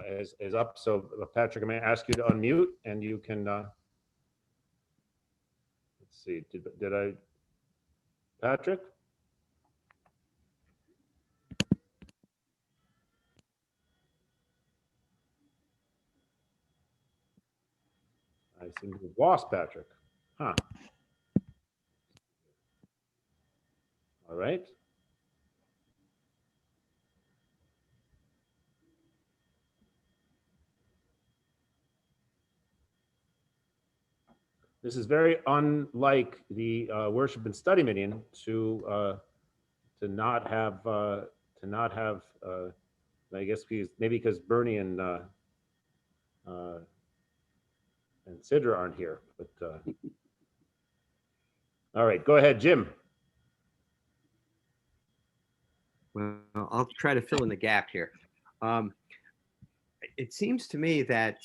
is up. So Patrick, I'm going to ask you to unmute, and you can. Let's see. Did I? Patrick? I seem to have lost Patrick. Huh. All right. This is very unlike the worship and study minyan to not have I guess because Bernie and Sidra aren't here, but all right, go ahead, Jim. Well, I'll try to fill in the gap here. It seems to me that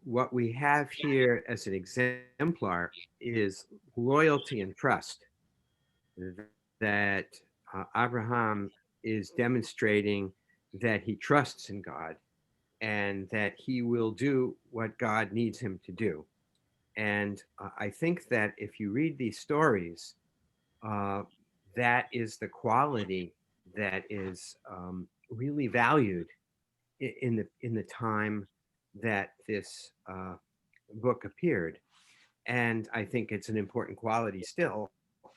what we have here as an exemplar is loyalty and trust. That Abraham is demonstrating that he trusts in God and that he will do what God needs him to do. And I think that if you read these stories, that is the quality that is really valued in the time that this book appeared. And I think it's an important quality still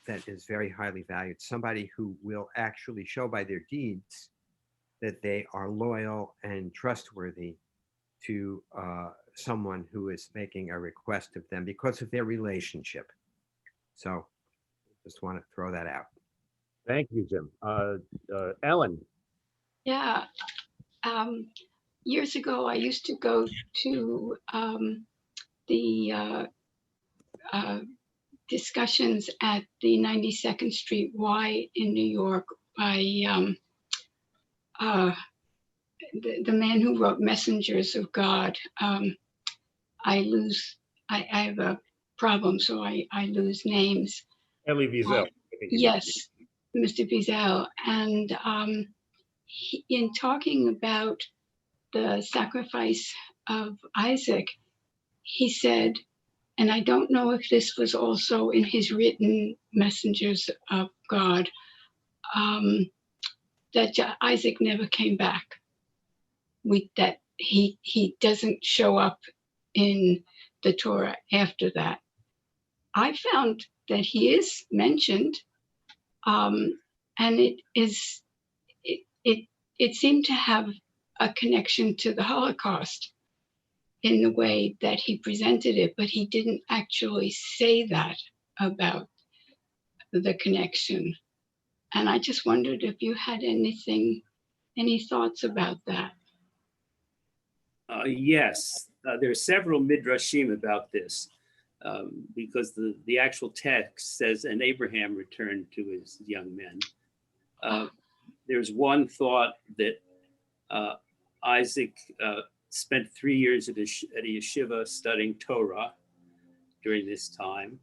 that is very highly valued. Somebody who will actually show by their deeds that they are loyal and trustworthy to someone who is making a request of them because of their relationship. So just want to throw that out. Thank you, Jim. Ellen. Yeah. Years ago, I used to go to the discussions at the 92nd Street Y in New York by the man who wrote Messengers of God. I have a problem, so I lose names. Elie Wiesel. Yes, Mr. Wiesel. And in talking about the sacrifice of Isaac, he said, and I don't know if this was also in his written Messengers of God, that Isaac never came back. That he doesn't show up in the Torah after that. I found that he is mentioned, and it seemed to have a connection to the Holocaust in the way that he presented it, but he didn't actually say that about the connection. And I just wondered if you had any thoughts about that. Yes, there are several midrashim about this because the actual text says, and Abraham returned to his young men. There's one thought that Isaac spent 3 years at a yeshiva studying Torah during this time.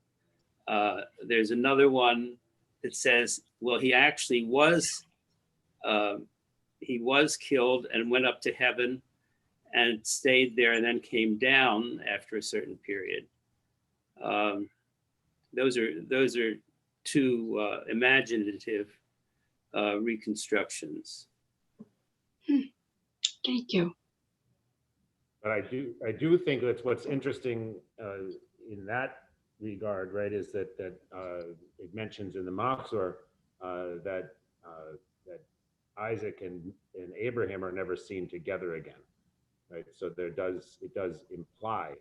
There's another one that says, well, he actually was killed and went up to heaven and stayed there and then came down after a certain period. Those are two imaginative reconstructions. Thank you. But I do think that's what's interesting in that regard, right? Is that it mentions in the Machzor that Isaac and Abraham are never seen together again, right? So it does imply,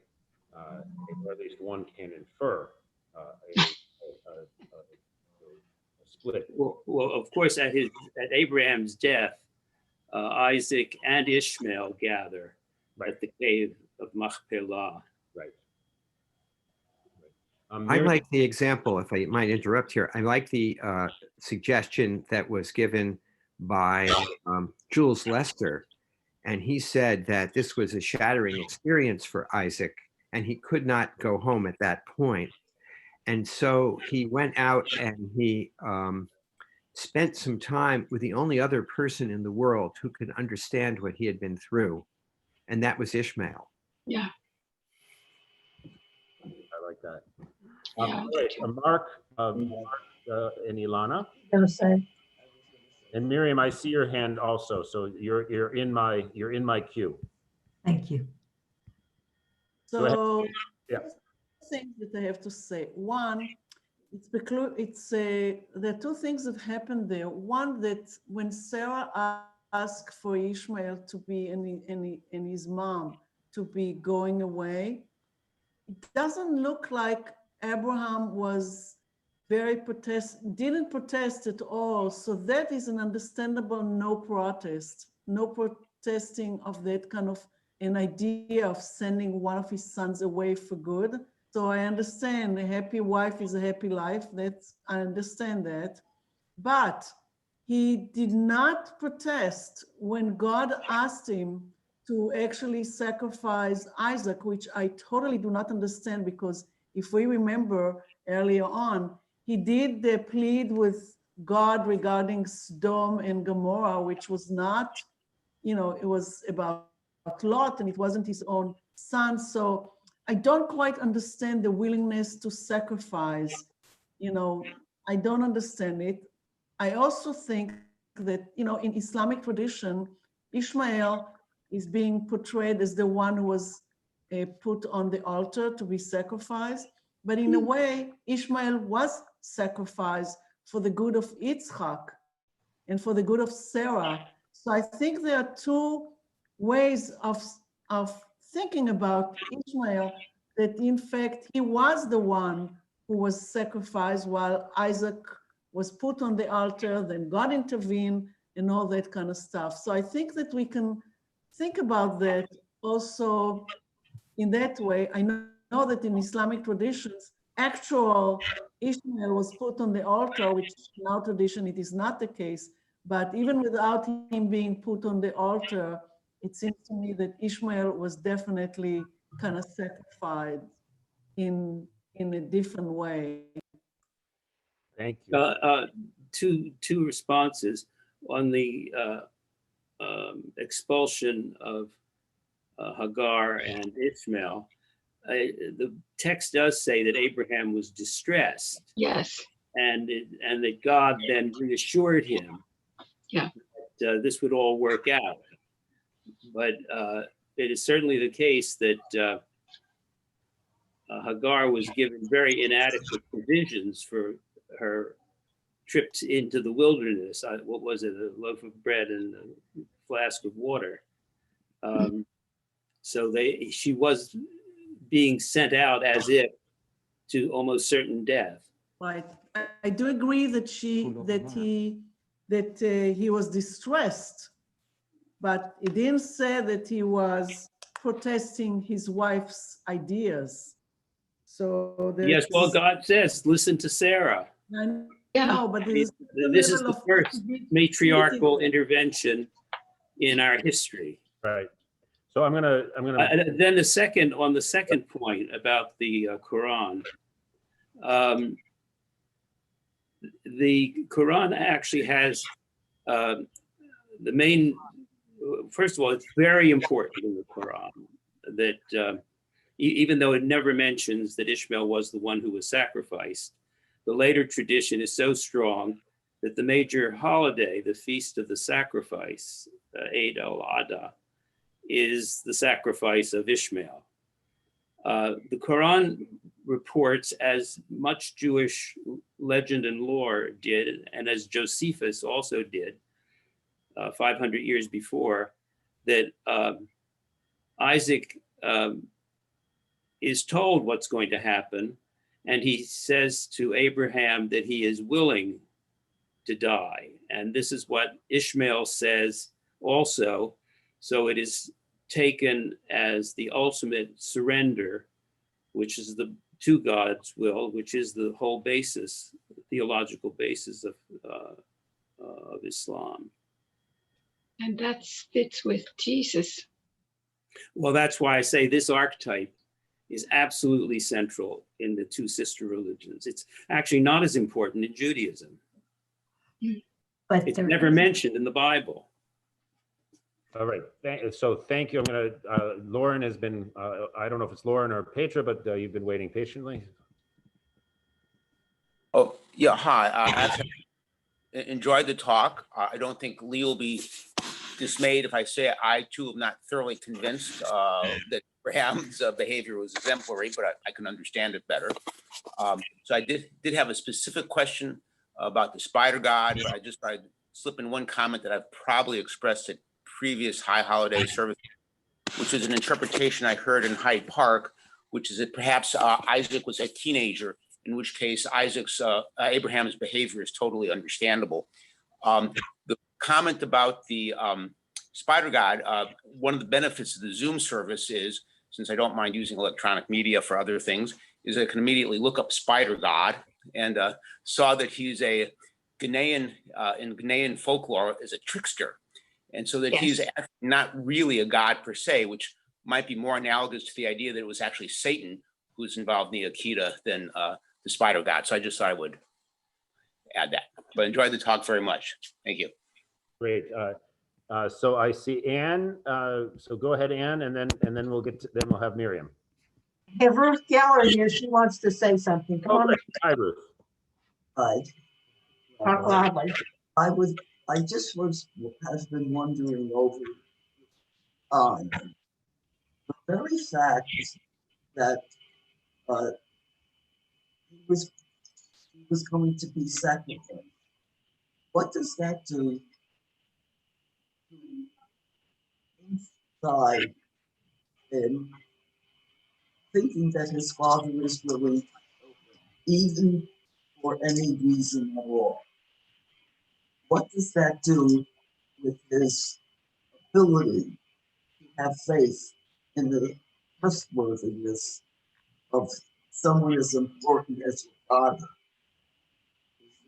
or at least one can infer, a split. Well, of course, at Abraham's death, Isaac and Ishmael gather at the cave of Machpelah. Right. I like the example, if I might interrupt here. I like the suggestion that was given by Jules Lester. And he said that this was a shattering experience for Isaac, and he could not go home at that point. And so he went out and he spent some time with the only other person in the world who could understand what he had been through, and that was Ishmael. Yeah. I like that. Yeah, Mark and Ilana. Gonna say. And Miriam, I see your hand also, so you're in my queue. Thank you. So, Yeah. things that I have to say. One, there are two things that happened there. One, that when Sarah asked for Ishmael to be and his mom to be going away, it doesn't look like Abraham was didn't protest at all. So that is an understandable no protesting of that kind of an idea of sending one of his sons away for good. So I understand a happy wife is a happy life. I understand that. But he did not protest when God asked him to actually sacrifice Isaac, which I totally do not understand, because if we remember earlier on, he did plead with God regarding Sodom and Gomorrah, which was not, it was about Lot and it wasn't his own son. So I don't quite understand the willingness to sacrifice. I don't understand it. I also think that, in Islamic tradition, Ishmael is being portrayed as the one who was put on the altar to be sacrificed. But in a way, Ishmael was sacrificed for the good of Yitzchak and for the good of Sarah. So I think there are two ways of thinking about Ishmael, that in fact, he was the one who was sacrificed while Isaac was put on the altar, then God intervened and all that kind of stuff. So I think that we can think about that also in that way. I know that in Islamic traditions, actual Ishmael was put on the altar, which in our tradition, it is not the case. But even without him being put on the altar, it seems to me that Ishmael was definitely kind of sacrificed in a different way. Thank you. Two responses on the expulsion of Hagar and Ishmael. The text does say that Abraham was distressed. Yes. And that God then reassured him that this would all work out. But it is certainly the case that Hagar was given very inadequate provisions for her trips into the wilderness. What was it? A loaf of bread and a flask of water. So she was being sent out as if to almost certain death. Right. I do agree that he was distressed, but it didn't say that he was protesting his wife's ideas. So yes, well, God says, listen to Sarah. No, but this is the first matriarchal intervention in our history. Right. So I'm gonna. Then the second point about the Quran. The Quran actually has the main. First of all, it's very important in the Quran that even though it never mentions that Ishmael was the one who was sacrificed, the later tradition is so strong that the major holiday, the Feast of the Sacrifice, Eid al-Adha, is the sacrifice of Ishmael. The Quran reports, as much Jewish legend and lore did, and as Josephus also did 500 years before, that Isaac is told what's going to happen, and he says to Abraham that he is willing to die. And this is what Ishmael says also. So it is taken as the ultimate surrender, which is to God's will, which is the whole basis, theological basis of Islam. And that fits with Jesus. Well, that's why I say this archetype is absolutely central in the two sister religions. It's actually not as important in Judaism. But it's never mentioned in the Bible. All right. So thank you. I'm going to, Lauren has been, I don't know if it's Lauren or Petra, but you've been waiting patiently. Oh, yeah. Hi. I enjoyed the talk. I don't think Lee will be dismayed if I say I too am not thoroughly convinced that Abraham's behavior was exemplary, but I can understand it better. So I did have a specific question about the spider god, but I just tried to slip in one comment that I've probably expressed at previous high holiday service, which is an interpretation I heard in Hyde Park, which is that perhaps Isaac was a teenager, in which case Abraham's behavior is totally understandable. The comment about the spider god, one of the benefits of the Zoom service is, since I don't mind using electronic media for other things, is I can immediately look up spider god and saw that he's a Ghanaian, in Ghanaian folklore, is a trickster. And so that he's not really a god per se, which might be more analogous to the idea that it was actually Satan who's involved in the Akita than the spider god. So I just thought I would add that. But enjoyed the talk very much. Thank you. Great. So I see Anne. So go ahead, Anne, and then we'll have Miriam. Have Ruth Geller here. She wants to say something. Come on. Hi, Ruth. Hi. Talk loudly. I just has been wondering over the very fact that he was going to be sacrificed. What does that do inside him, thinking that his father is really even for any reason at all? What does that do with his ability to have faith in the trustworthiness of someone as important as your father?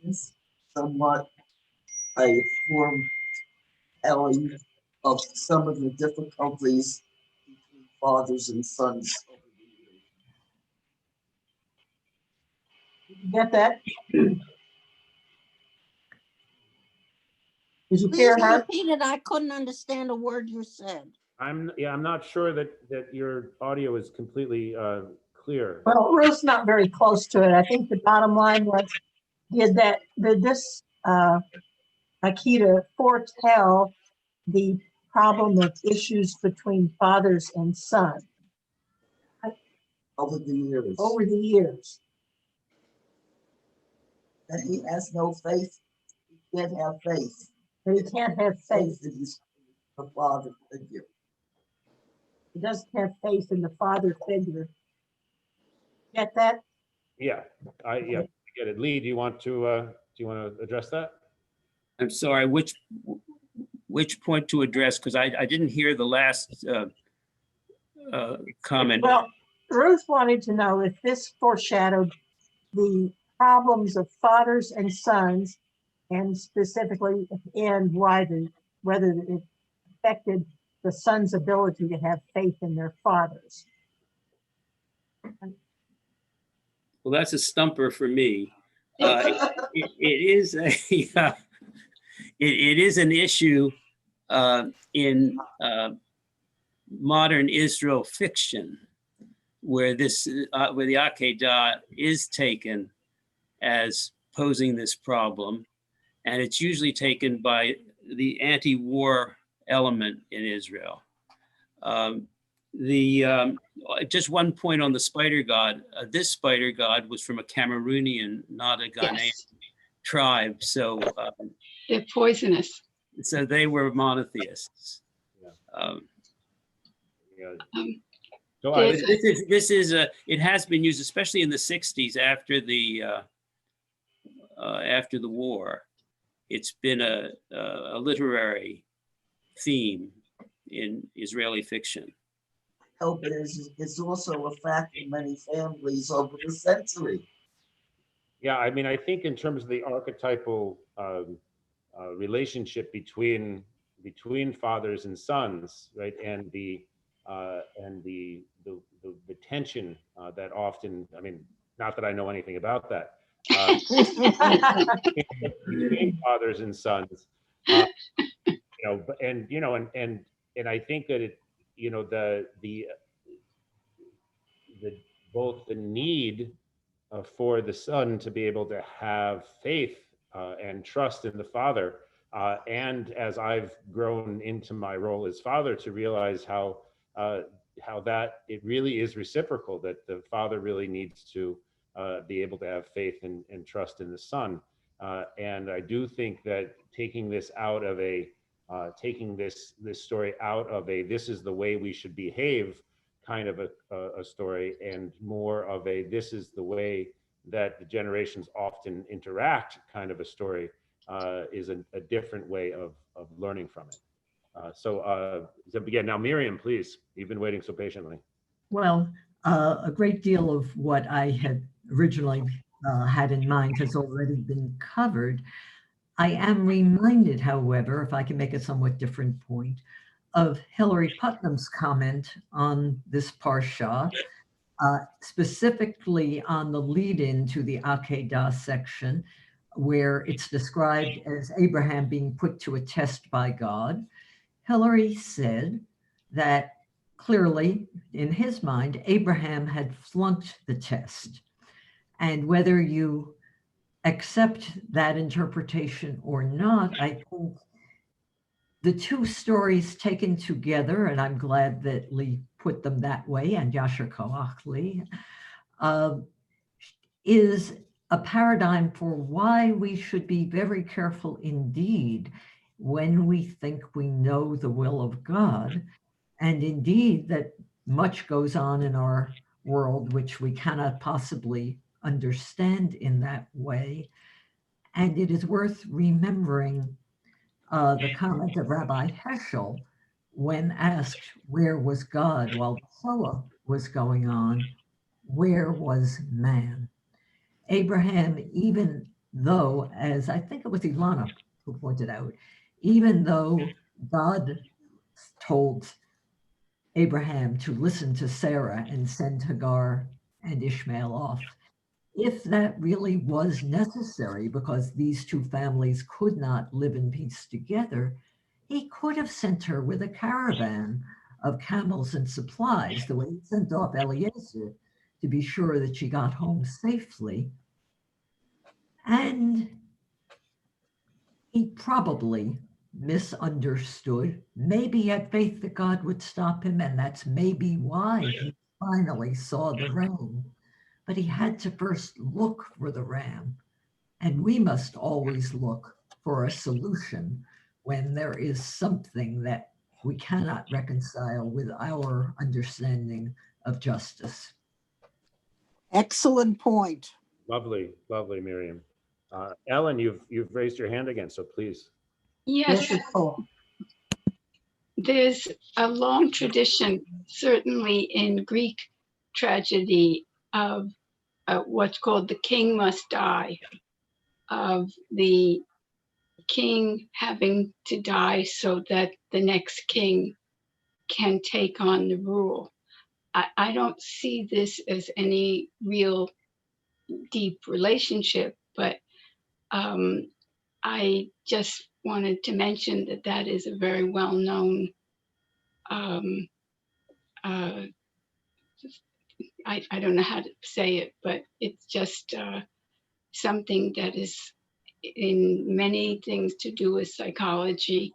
Is this somewhat a foretelling of some of the difficulties between fathers and sons over the years? Did you get that? Did you hear Please her? repeat it. I couldn't understand a word you said. I'm not sure that your audio is completely clear. Well, Ruth's not very close to it. I think the bottom line was, did this Akita foretell the problem of issues between fathers and sons Over the years. over the years? That he has no faith, he can't have faith. That he can't have faith. That he's a father figure. He doesn't have faith in the father figure. Get that? Yeah, I get it. Lee, do you want to address that? I'm sorry, which point to address? Because I didn't hear the last comment. Well, Ruth wanted to know if this foreshadowed the problems of fathers and sons, and specifically, and whether it affected the son's ability to have faith in their fathers. Well, that's a stumper for me. It is an issue in modern Israel fiction, where the Akedah is taken as posing this problem, and it's usually taken by the anti-war element in Israel. Just one point on the spider god. This spider god was from a Cameroonian, not a Ghanaian tribe. So they're poisonous. So they were monotheists. It has been used, especially in the 60s after the war. It's been a literary theme in Israeli fiction. But it's also a fact in many families over the century. Yeah, I mean, I think in terms of the archetypal relationship between fathers and sons, right, and the tension that often, I mean, not that I know anything about that, between fathers and sons, and I think that both the need for the son to be able to have faith and trust in the father and as I've grown into my role as father, to realize how that it really is reciprocal, that the father really needs to be able to have faith and trust in the son. And I do think that taking this out of a, taking this story out of a, this is the way we should behave kind of a story, and more of a, this is the way that the generations often interact kind of a story, is a different way of learning from it. So again, now Miriam, please, you've been waiting so patiently. Well, a great deal of what I had originally had in mind has already been covered. I am reminded, however, if I can make a somewhat different point, of Hilary Putnam's comment on this parsha, specifically on the lead-in to the Akedah section, where it's described as Abraham being put to a test by God. Hilary said that clearly, in his mind, Abraham had flunked the test. And whether you accept that interpretation or not, I think the two stories taken together, and I'm glad that Lee put them that way, and Yasher Koach Lee, is a paradigm for why we should be very careful indeed when we think we know the will of God, and indeed that much goes on in our world which we cannot possibly understand in that way. And it is worth remembering the comment of Rabbi Heschel when asked where was God while the Shoah was going on, where was man? Abraham, even though, as I think it was Ilana who pointed out, even though God told Abraham to listen to Sarah and send Hagar and Ishmael off, if that really was necessary because these two families could not live in peace together, he could have sent her with a caravan of camels and supplies, the way he sent off Eliezer to be sure that she got home safely. And he probably misunderstood, maybe had faith that God would stop him, and that's maybe why he finally saw the ram. But he had to first look for the ram. And we must always look for a solution when there is something that we cannot reconcile with our understanding of justice. Excellent point. Lovely, lovely, Miriam. Ellen, you've raised your hand again, so please. Yes, there's a long tradition, certainly in Greek tragedy, of what's called the king must die, of the king having to die so that the next king can take on the rule. I don't see this as any real deep relationship, but I just wanted to mention that that is a very well-known, I don't know how to say it, but it's just something that is in many things to do with psychology,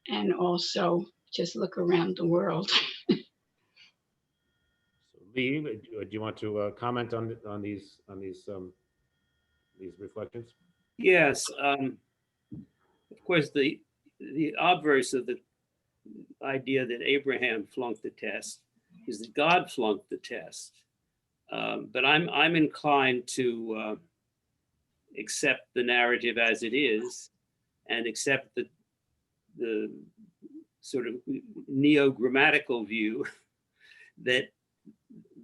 and also just look around the world. Lee, do you want to comment on these reflections? Yes, of course, the obverse of the idea that Abraham flunked the test is that God flunked the test. But I'm inclined to accept the narrative as it is, and accept the sort of neo-grammatical view that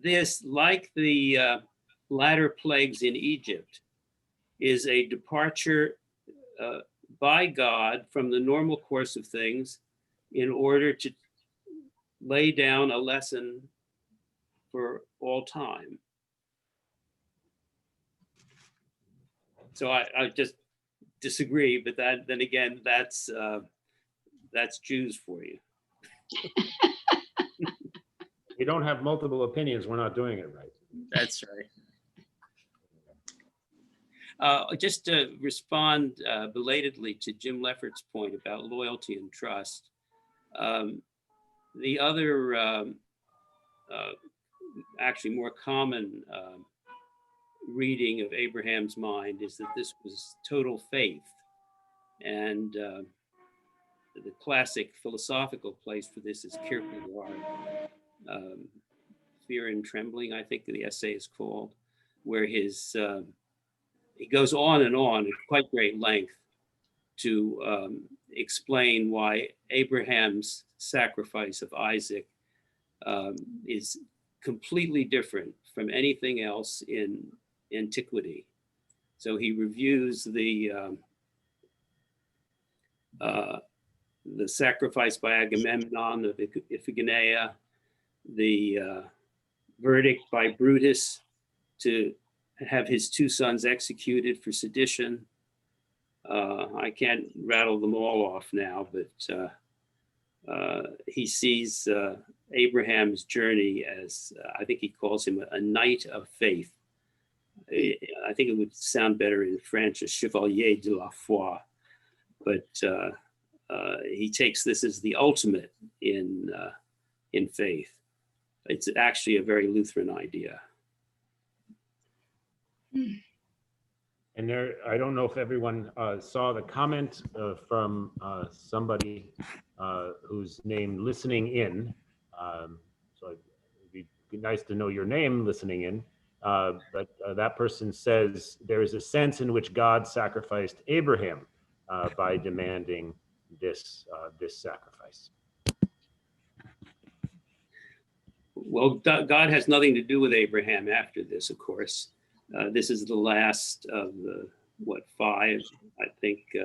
this, like the latter plagues in Egypt, is a departure by God from the normal course of things in order to lay down a lesson for all time. So I just disagree, but then again, that's Jews for you. We don't have multiple opinions, we're not doing it right. That's right. Just to respond belatedly to Jim Lefferts' point about loyalty and trust, the other actually more common reading of Abraham's mind is that this was total faith. And the classic philosophical place for this is Kierkegaard, Fear and Trembling, I think the essay is called, where his he goes on at quite great length to explain why Abraham's sacrifice of Isaac is completely different from anything else in antiquity. So he reviews the sacrifice by Agamemnon of Iphigenia, the verdict by Brutus to have his two sons executed for sedition. I can't rattle them all off now, but he sees Abraham's journey as, I think he calls him a knight of faith. I think it would sound better in French, a chevalier de la foi, but he takes this as the ultimate in faith. It's actually a very Lutheran idea. And there, I don't know if everyone saw the comment from somebody who's named Listening In. So it'd be nice to know your name, Listening In. But that person says there is a sense in which God sacrificed Abraham by demanding this sacrifice. Well, God has nothing to do with Abraham after this, of course. This is the last of the, 5, I think,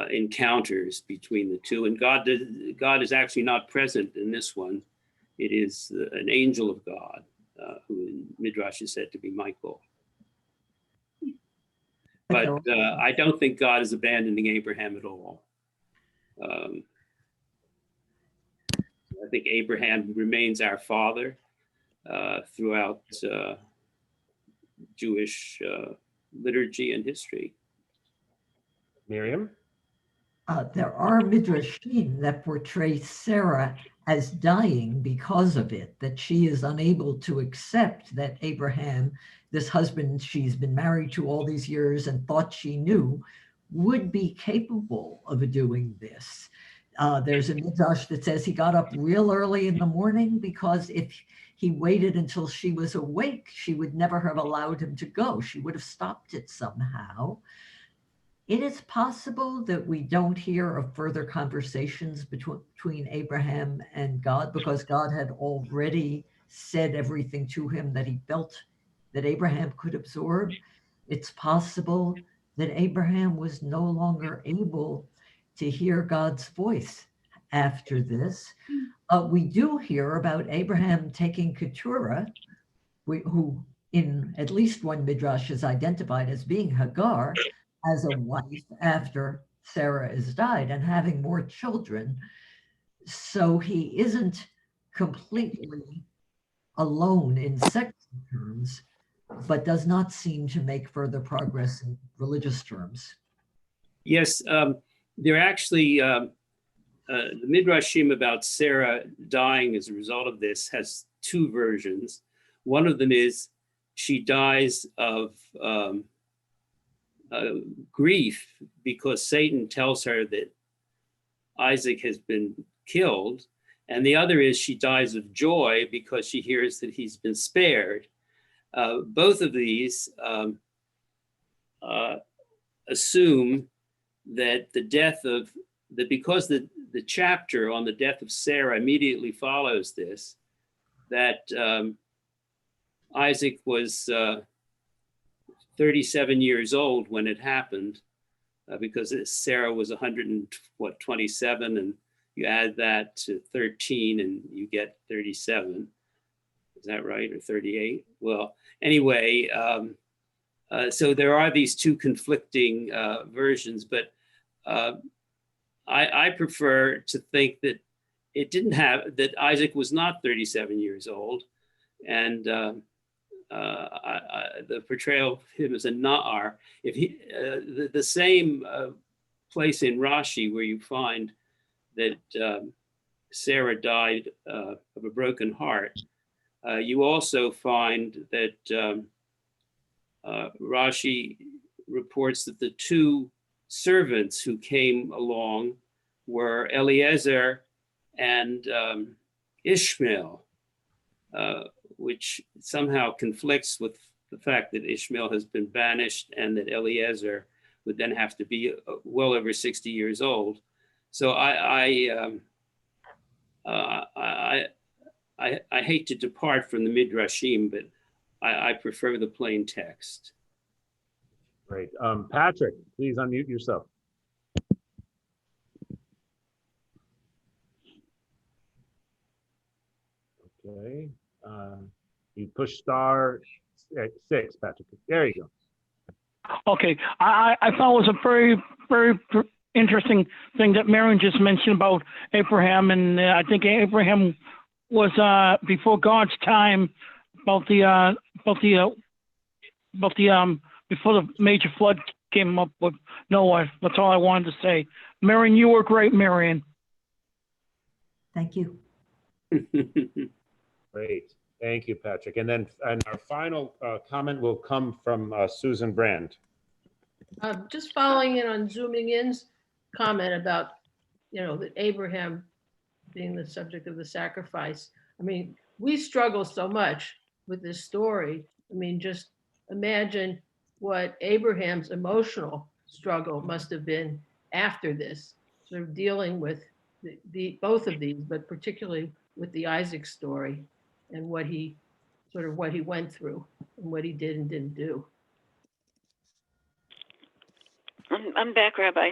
encounters between the two. And God is actually not present in this one. It is an angel of God, who in Midrash is said to be Michael. But I don't think God is abandoning Abraham at all. I think Abraham remains our father throughout Jewish liturgy and history. Miriam? There are midrashim that portray Sarah as dying because of it, that she is unable to accept that Abraham, this husband she's been married to all these years and thought she knew, would be capable of doing this. There's a midrash that says he got up real early in the morning because if he waited until she was awake, she would never have allowed him to go. She would have stopped it somehow. It is possible that we don't hear of further conversations between Abraham and God because God had already said everything to him that he felt that Abraham could absorb. It's possible that Abraham was no longer able to hear God's voice after this. We do hear about Abraham taking Keturah, who in at least one midrash is identified as being Hagar, as a wife after Sarah has died and having more children. So he isn't completely alone in sexual terms, but does not seem to make further progress in religious terms. Yes, there actually, the midrashim about Sarah dying as a result of this has two versions. One of them is she dies of grief because Satan tells her that Isaac has been killed. And the other is she dies of joy because she hears that he's been spared. Both of these assume that the death of, because the chapter on the death of Sarah immediately follows this, that Isaac was 37 years old when it happened, because Sarah was 127, and you add that to 13 and you get 37. Is that right, or 38? Well, anyway, so there are these two conflicting versions, but I prefer to think that it didn't have, that Isaac was not 37 years old, and the portrayal of him as a Na'ar. If he, the same place in Rashi where you find that Sarah died of a broken heart, you also find that Rashi reports that the two servants who came along were Eliezer and Ishmael, which somehow conflicts with the fact that Ishmael has been banished and that Eliezer would then have to be well over 60 years old. So I hate to depart from the Midrashim, but I prefer the plain text. Great. Patrick, please unmute yourself. Okay. You push star 6, Patrick. There you go. Okay, I thought it was a very, very interesting thing that Marion just mentioned about Abraham, and I think Abraham was before God's time, before the major flood came up with Noah. That's all I wanted to say. Marion, you were great, Marion. Thank you. Great. Thank you, Patrick. And then our final comment will come from Susan Brand. Just following in on Zooming In's comment about, that Abraham being the subject of the sacrifice. I mean, we struggle so much with this story. I mean, just imagine what Abraham's emotional struggle must have been after this, sort of dealing with both of these, but particularly with the Isaac story and what he went through and what he did and didn't do. I'm back, Rabbi.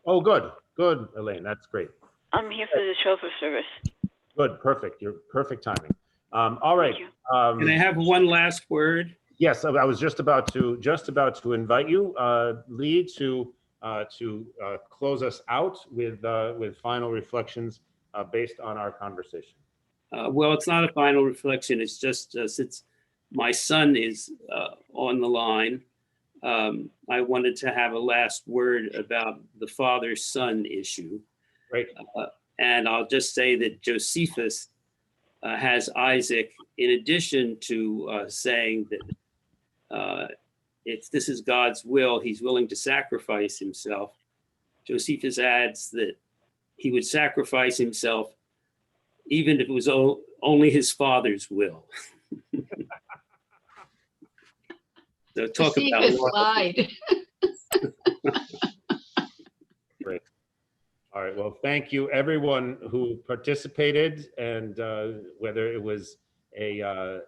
Oh, good. Good, Elaine. That's great. I'm here for the shofar service. Good. Perfect. You're perfect timing. All right. Can I have one last word? Yes, I was just about to invite you, Lee, to close us out with final reflections based on our conversation. Well, it's not a final reflection. It's just since my son is on the line, I wanted to have a last word about the father-son issue. Great. And I'll just say that Josephus has Isaac, in addition to saying that if this is God's will, he's willing to sacrifice himself. Josephus adds that he would sacrifice himself even if it was only his father's will. So talk about lied. Great. All right. Well, thank you everyone who participated, and whether it was a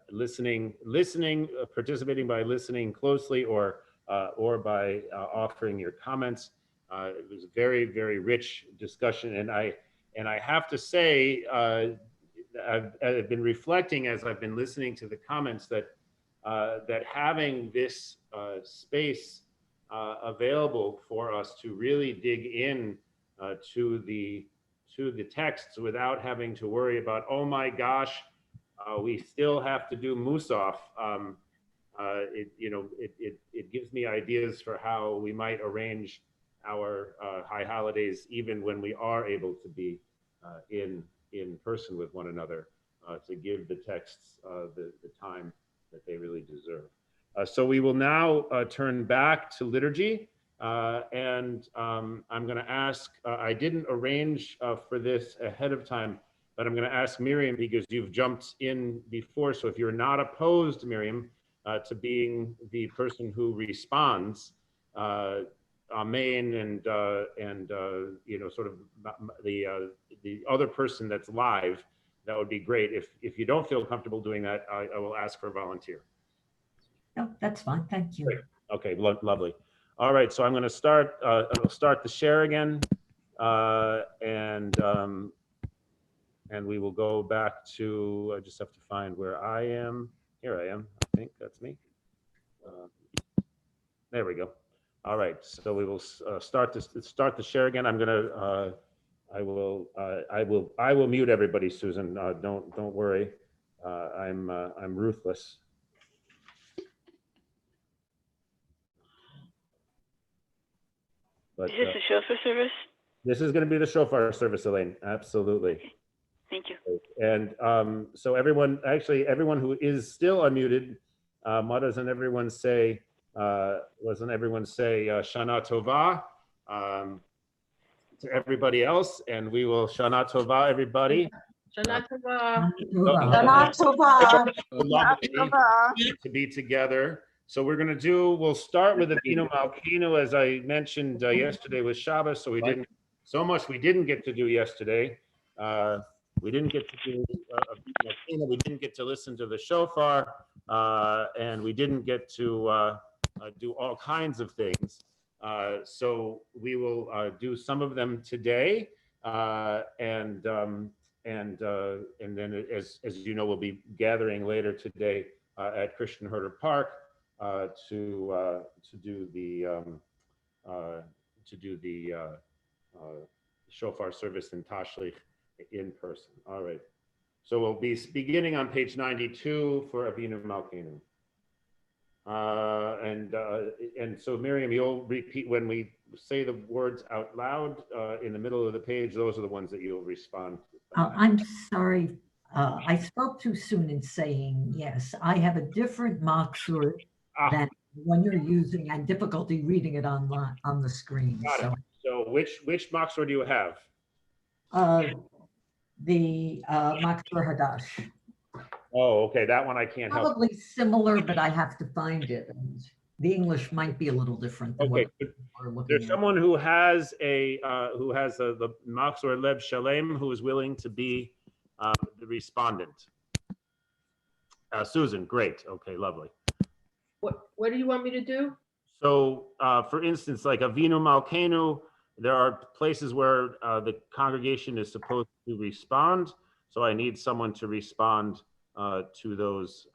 participating by listening closely or by offering your comments. It was a very, very rich discussion, and I have to say, I've been reflecting as I've been listening to the comments that having this space available for us to really dig in to the texts without having to worry about, oh my gosh, we still have to do Musaf. It gives me ideas for how we might arrange our high holidays, even when we are able to be in person with one another, to give the texts the time that they really deserve. So we will now turn back to liturgy, and I'm going to ask, I didn't arrange for this ahead of time, but I'm going to ask Miriam, because you've jumped in before. So if you're not opposed, Miriam, to being the person who responds, Amen, and sort of the other person that's live, that would be great. If you don't feel comfortable doing that, I will ask for a volunteer. No, that's fine. Thank you. Great. Okay, lovely. All right, so I'm going to start. I'll start the share again, and we will go back to. I just have to find where I am. Here I am. I think that's me. There we go. All right, so we will start the share again. I'm gonna. I will mute everybody, Susan. Don't worry. I'm ruthless. But Is this a chauffeur service? this is going to be the shofar service, Elaine. Absolutely. Thank you. And so everyone who is still unmuted, why doesn't everyone say Shana Tova to everybody else, and we will Shana Tova, everybody. Shana Tova. Shana Tova. To be together. So we'll start with Avinu Malkeinu, as I mentioned yesterday with Shabbos. So we didn't get to do yesterday. We didn't get to do Avinu Malkeinu. We didn't get to listen to the shofar, and we didn't get to do all kinds of things. So we will do some of them today, and then, as you know, we'll be gathering later today at Christian Herder Park to do the shofar service in Tashlich in person. All right. So we'll be beginning on page 92 for Avinu Malkeinu. And so Miriam, you'll repeat when we say the words out loud in the middle of the page. Those are the ones that you'll respond to. I'm sorry. I spoke too soon in saying yes. I have a different Maksur than when you're using, and difficulty reading it on the screen. So which Maksur do you have? The Maksur Hadash. Oh, okay. That one I can't help. Probably similar, but I have to find it. And the English might be a little different than what we're looking There's at. someone who has the Maksur Lev Shalem who is willing to be the respondent. Susan, great. Okay, lovely. What do you want me to do? So, for instance, like Avinu Malkeinu, there are places where the congregation is supposed to respond. So I need someone to respond to those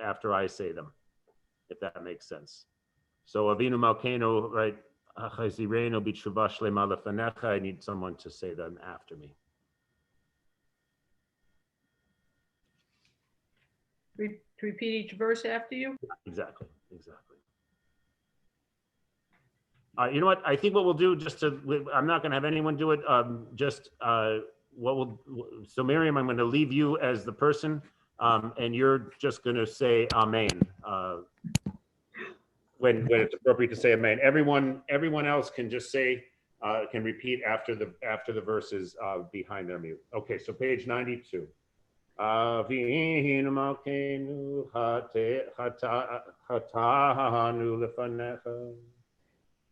after I say them, if that makes sense. So Avinu Malkeinu, right? I need someone to say them after me. To repeat each verse after you? Exactly. You know what? I think what we'll do, I'm not going to have anyone do it. So Miriam, I'm going to leave you as the person, and you're just going to say Amen when it's appropriate to say Amen. Everyone else can just say, can repeat after the verses behind their mute. Okay, so page 92. Avinu Malkeinu chatanu lefanecha.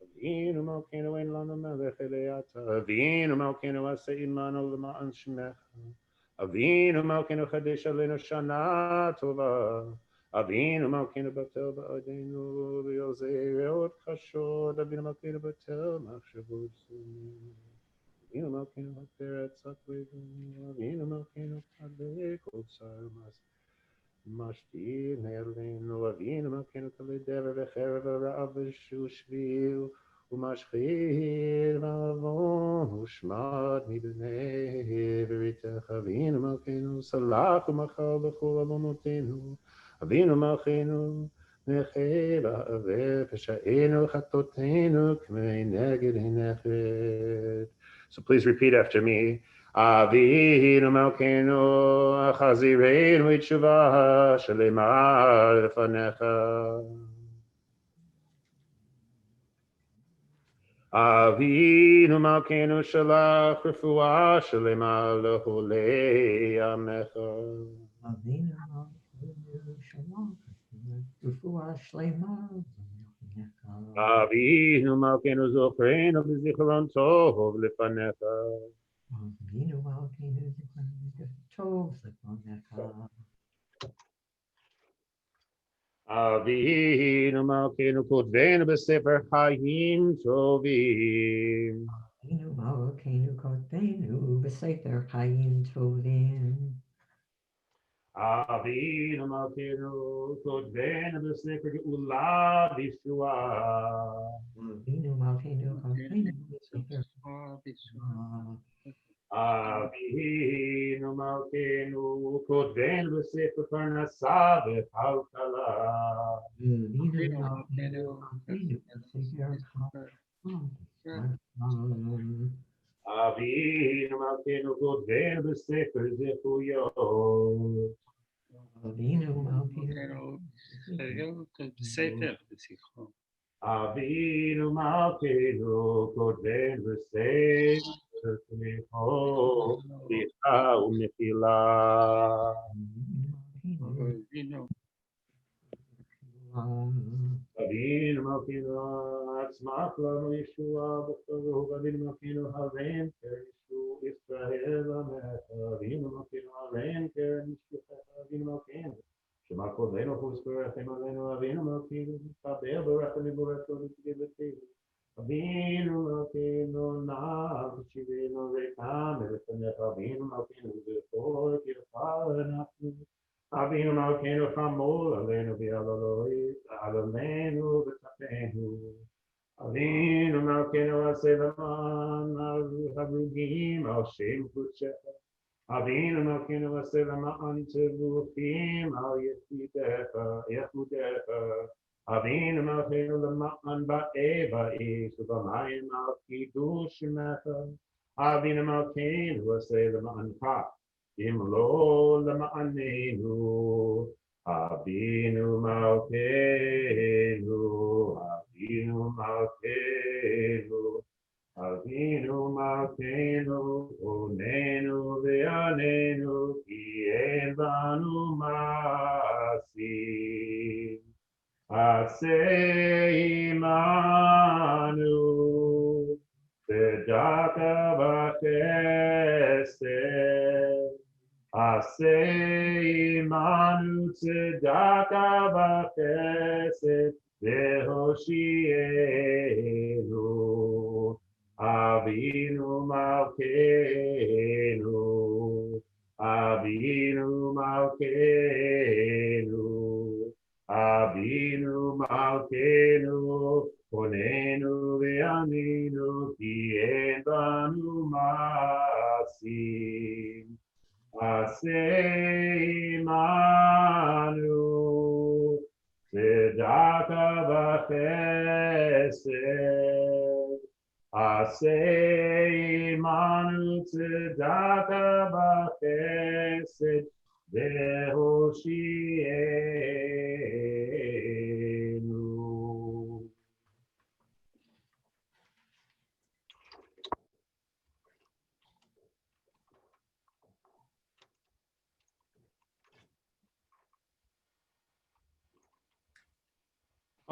Avinu Malkeinu ein lanu melech eleata. Avinu Malkeinu aseh imanu lema'an shemecha. Avinu Malkeinu chadesh aleinu shana tova. Avinu Malkeinu batel ba'adenu v'yozeh reot chashod. Avinu Malkeinu batel machshavot sunim. Avinu Malkeinu ha'teret tzatleinu. Avinu Malkeinu kadeh kol tzar mashtir ne'elenu. Avinu Malkeinu kalei dever v'cherev v'ra'av v'shushvil u'mashchir v'avon u'shmad mibnei v'ritech. Avinu Malkeinu salach u'machal b'chol avonotenu. Avinu Malkeinu necheh ba'aver v'sha'enu chatotenu k'mei neged hinechet. So please repeat after me. Avinu Malkeinu chazireinu b'tshuva shelema lefanecha. Avinu Malkeinu shalach refuah shelema leholei amecha. Avinu Malkeinu shalach refuah shlema. Avinu Malkeinu zocheinu b'zichron tov lefanecha. Avinu Malkeinu zocheinu tov lefanecha. Avinu Malkeinu kodvenu b'sefer chayim tovim. Avinu Malkeinu kodvenu b'sefer chayim tovim. Avinu Malkeinu kodvenu b'sefer geula v'yeshua. Avinu Malkeinu kodvenu b'sefer geula v'yeshua. אבינו מלכנו, כותבנו בספר פרנסה וכלכלה. אבינו מלכנו, כותבנו בספר זכויות. אבינו מלכנו, כותבנו בספר תמיכות, סליחה ומחילה. אבינו מלכנו, הצמח לנו ישועה בקרוב, אבינו מלכנו, הרם קרן ישוע ישראל עמך, אבינו מלכנו, הרם קרן ישוע, אבינו מלכנו, שמע קולנו חוץ ברחם עלינו, אבינו מלכנו, תקבל ברחמים וברכות ותגבתנו. אבינו מלכנו, נא תשיבנו ריקם לפניך, אבינו מלכנו, זכור קרבך אנחנו. אבינו מלכנו, חמול עלינו בעלמנו ותפנו. אבינו מלכנו, עשה למען הרוגים על שם קודשך. אבינו מלכנו, עשה למען תבוכים על יחודיך. אבינו מלכנו, למען באי באש ובמים על קידוש שמך. אבינו מלכנו, עשה למענך, אם לא למעננו. אבינו מלכנו, אבינו מלכנו, אבינו מלכנו, עוננו ועננו, כי אין בנו מעשים. עשה עמנו צדקה וחסד. עשה עמנו צדקה וחסד והושיענו. אבינו מלכנו, אבינו מלכנו, אבינו מלכנו, עוננו וענינו, כי אין בנו מעשים. עשה עמנו צדקה וחסד. עשה עמנו צדקה וחסד והושיענו.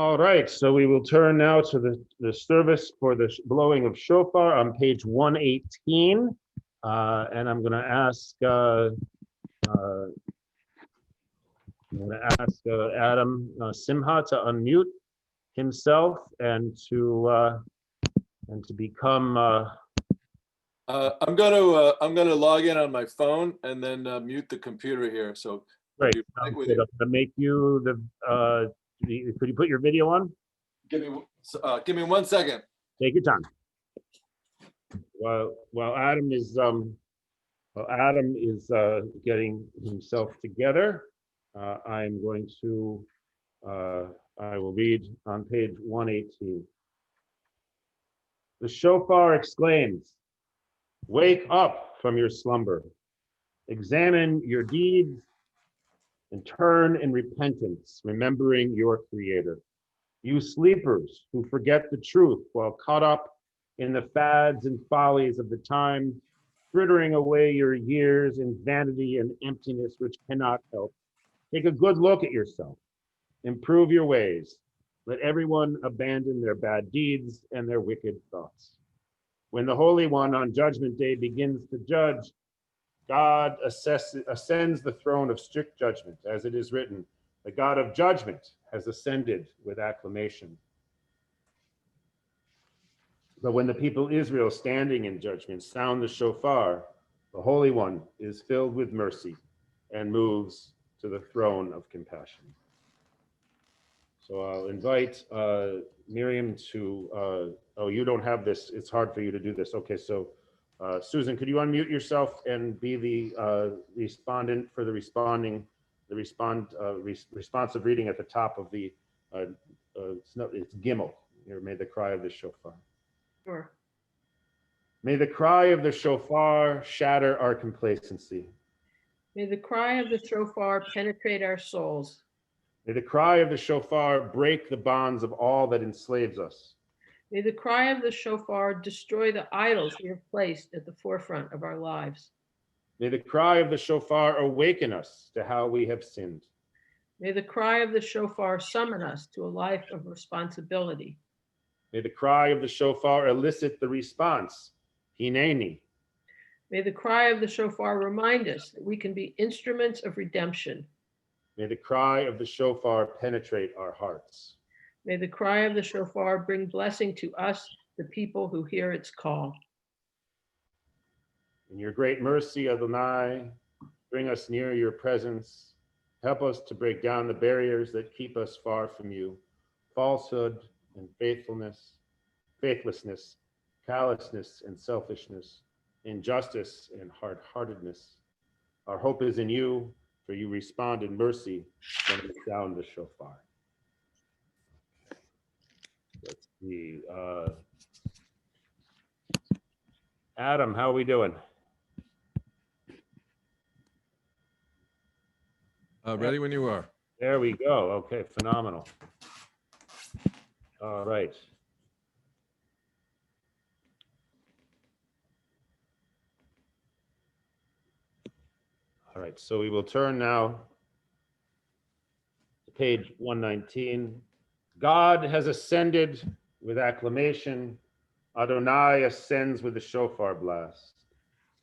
All right, so we will turn now to the service for the blowing of shofar on page 118. And I'm going to ask Adam Simha to unmute himself and to become. I'm gonna log in on my phone and then mute the computer here. So Great. I'm going to make you the. Could you put your video on? Give me 1 second. Take your time. While Adam is getting himself together, I'm going to I will read on page 118. The shofar exclaims, "Wake up from your slumber, examine your deeds, and turn in repentance, remembering your Creator. You sleepers who forget the truth while caught up in the fads and follies of the time, frittering away your years in vanity and emptiness which cannot help. Take a good look at yourself. Improve your ways. Let everyone abandon their bad deeds and their wicked thoughts. When the Holy One on Judgment Day begins to judge, God ascends the throne of strict judgment, as it is written, the God of judgment has ascended with acclamation. But when the people Israel standing in judgment sound the shofar, the Holy One is filled with mercy and moves to the throne of compassion." So I'll invite Miriam to, oh, you don't have this. It's hard for you to do this. Okay, so Susan, could you unmute yourself and be the respondent for the responsive reading at the top of the, it's Gimel. Here, may the cry of the shofar. Sure. May the cry of the shofar shatter our complacency. May the cry of the shofar penetrate our souls. May the cry of the shofar break the bonds of all that enslaves us. May the cry of the shofar destroy the idols we have placed at the forefront of our lives. May the cry of the shofar awaken us to how we have sinned. May the cry of the shofar summon us to a life of responsibility. May the cry of the shofar elicit the response, Hineni. May the cry of the shofar remind us that we can be instruments of redemption. May the cry of the shofar penetrate our hearts. May the cry of the shofar bring blessing to us, the people who hear its call. In your great mercy, Adonai, bring us near your presence. Help us to break down the barriers that keep us far from you. Falsehood and faithlessness, callousness and selfishness, injustice and hard-heartedness. Our hope is in you, for you respond in mercy when we sound the shofar. Let's see. Adam, how are we doing? Ready when you are. There we go. Okay, phenomenal. All right. All right, so we will turn now to page 119. God has ascended with acclamation. Adonai ascends with the shofar blast.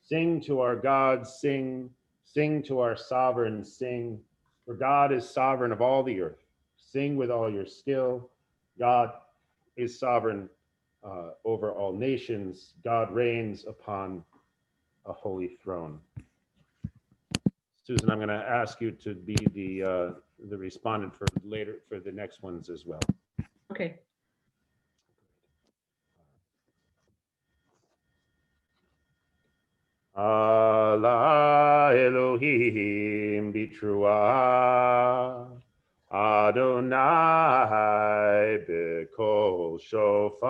Sing to our God, sing. Sing to our sovereign, sing. For God is sovereign of all the earth. Sing with all your skill. God is sovereign over all nations. God reigns upon a holy throne. Susan, I'm going to ask you to be the respondent for later for the next ones as well. Okay. Allah Elohim Bitrua Adonai B'kol Shofar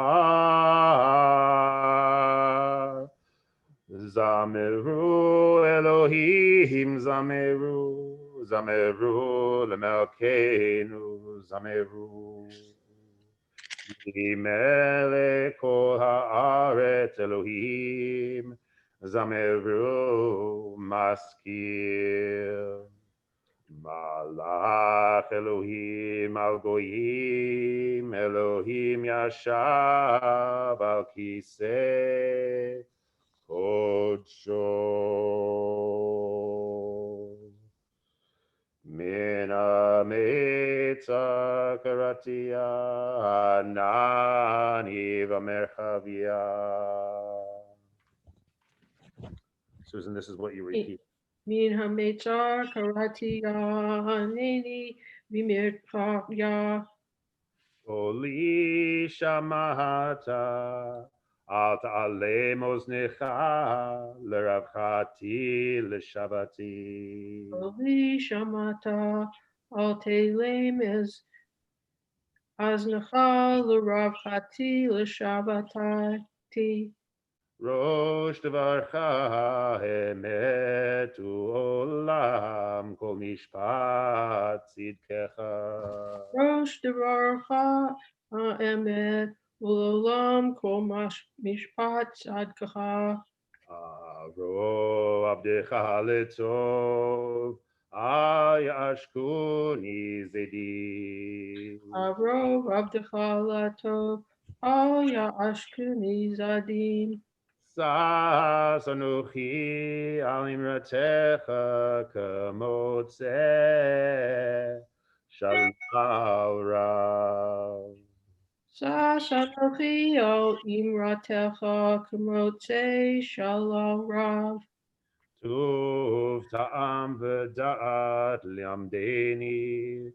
Zameru Elohim Zameru Zameru Lemelkeinu Zameru Melech Kol Haaretz Elohim Zameru Maskil Malach Elohim Al Goyim Elohim Yashav Al Kiseh Kodsho Min HaMetzah Karatia Anani V'Merchavia. Susan, this is what you repeat. Min hametzar karati haneni v'merchavia. Oli shamata al ta'alem oznecha l'ravchati l'shavati. Oli shamata al telem es aznecha l'ravchati l'shavatati. Rosh devarcha emet u'olam kol mishpat tzidkecha. Rosh devarcha ha'emet u'olam kol mishpat tzadkecha. Aro abdecha letzov ayashkuni zedi. Aro abdecha latov ayashkuni zadim. Sas anuchi al imratecha kamotzeh shalal rav. Sas anochi al imratecha kamotzeh shalal rav. Tuv ta'am v'da'at liamdeni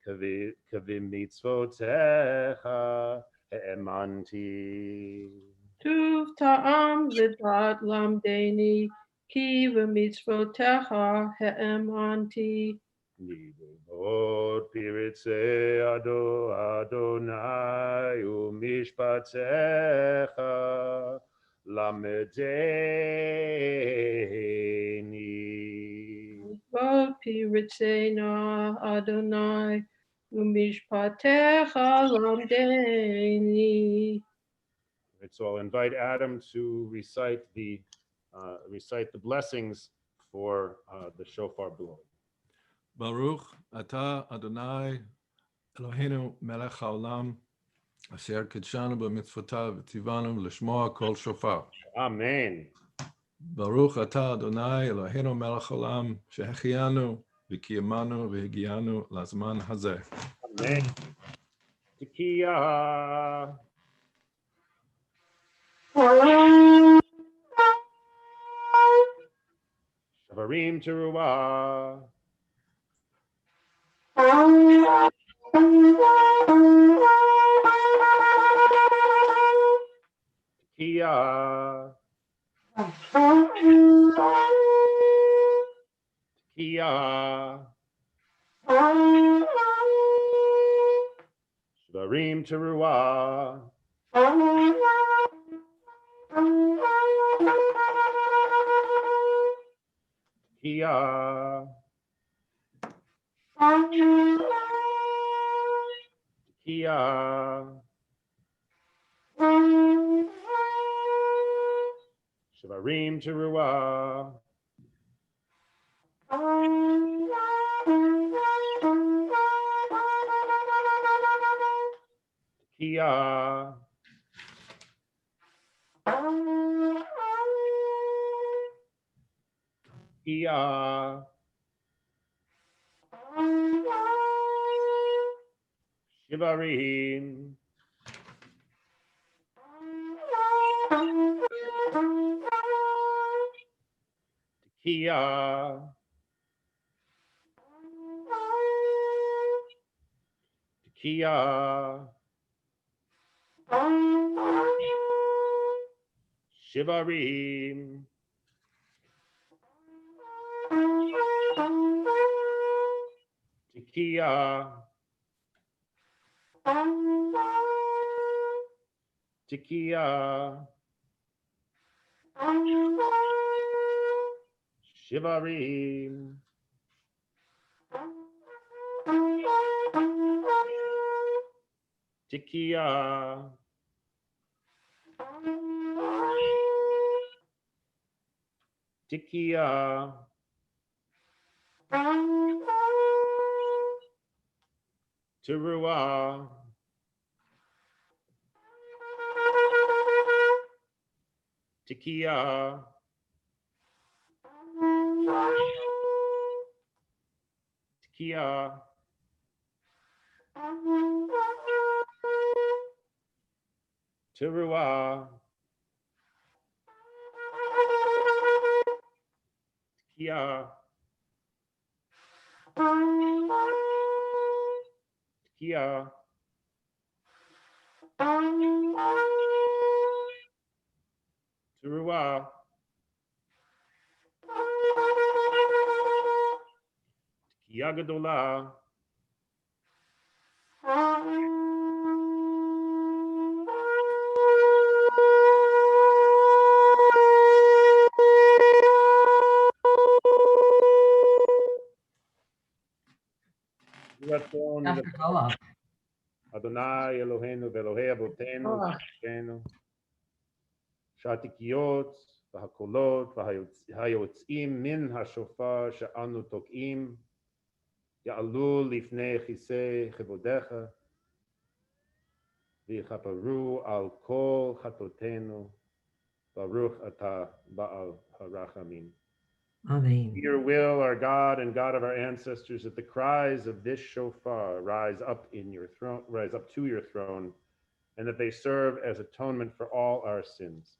kavim mitzvotecha e'emanti. Tuv ta'am v'dat lamdeni, ki v'mitzvotecha he'emanti. Od piritze Adonai umishpatzecha lamedeni. Vod piritzena Adonai, umishpatecha lamdeni. Right, so I'll invite Adam to recite the blessings for the shofar blowing. Baruch atah Adonai Eloheinu melech haolam asher kidshanu b'mitzvotav v'tzivanu l'shmoa kol shofar. Amen. Baruch atah Adonai Eloheinu melech haolam shehechianu v'kiyamanu v'higianu lazman hazeh. Amen. Tekiah. Shavarim teruah. Tekiah. Tekiah. Shvarim teruah. Tekiah. Tekiah. Shvarim teruah. Tekiah. Tekiah. Shivarim. Tekiah. Tekiah. Shivarim. Tekiah. Tekiah. Shivarim. Tekiah. Tekiah. Teruah. Tekiah. Tekiah. Teruah. Tekiah. Tekiah. Teruah. Tekiah Gedolah. Have to go up. Adonai Eloheinu ve'Elohei Avotenu Eloheinu Shatikiyot v'hakolot v'hayotzim min hashofar she'anu tok'im ya'alu lifnei chisei chevodecha v'yichaparu al kol chatotenu Baruch atah ba'al harachamim. Amen. Your will, our God and God of our ancestors, that the cries of this shofar rise up to your throne, and that they serve as atonement for all our sins.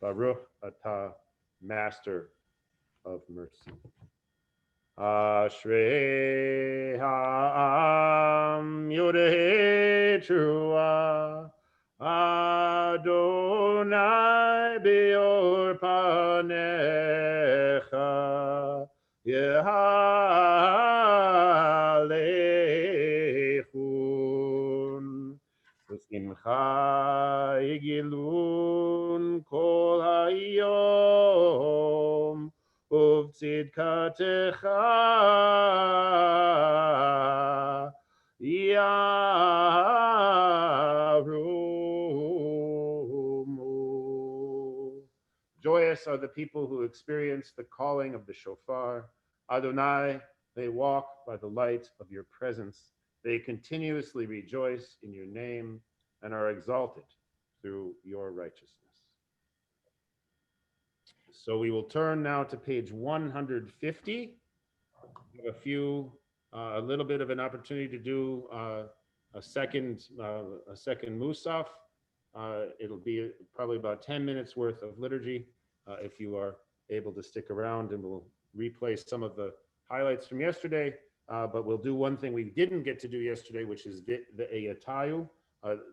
Baruch atah, Master of mercy. Ashrei ha'am yodei trua, Adonai beor panecha yehalechun v'simcha yigilun kol hayom uvtzidkatecha yarumu. Joyous are the people who experience the calling of the shofar. Adonai, they walk by the light of your presence. They continuously rejoice in your name and are exalted through your righteousness. So we will turn now to page 150. We have a little bit of an opportunity to do a second Musaf. It'll be probably about 10 minutes worth of liturgy if you are able to stick around, and we'll replay some of the highlights from yesterday. But we'll do one thing we didn't get to do yesterday, which is the Eyatayu,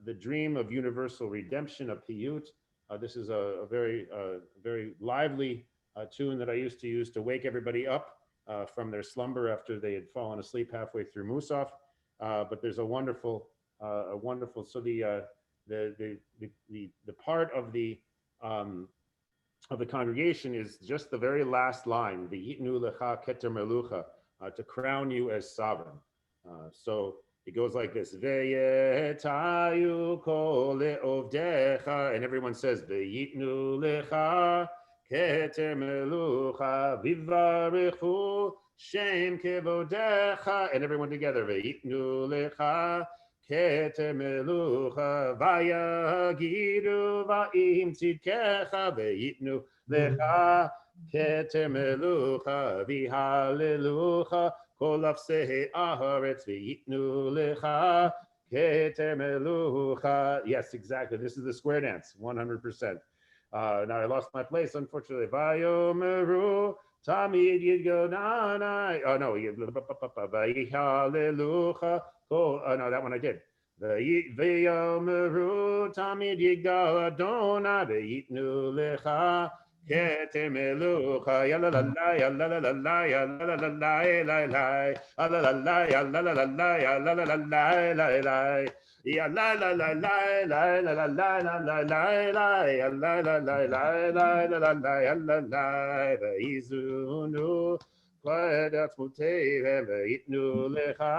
the dream of universal redemption, a piyut. This is a very lively tune that I used to use to wake everybody up from their slumber after they had fallen asleep halfway through Musaf. But there's a wonderful. So the part of the congregation is just the very last line, the Yitnu lecha keter melucha, to crown you as sovereign. So it goes like this: Ve'yetayu kol le'ovdecha, and everyone says Ve'yitnu lecha keter melucha vivarechu shem kevodecha, and everyone together Ve'yitnu lecha keter melucha vayagidu va'im tzidkecha ve'yitnu lecha keter melucha v'halelucha kol afsei haaretz ve'yitnu lecha keter melucha. Yes, exactly. This is the square dance, 100%. Now I lost my place, unfortunately. Vayomeru tamid yidgonanai. Oh no, v'halelucha. Oh, no, that one I did. Ve'yomeru tamid yigal Adonai ve'yitnu lecha keter melucha yalalai yalalai yalalai yalalai yalalai yalalai yalalai yalalai ve'izunu Quadat mutehem ve'itnu lecha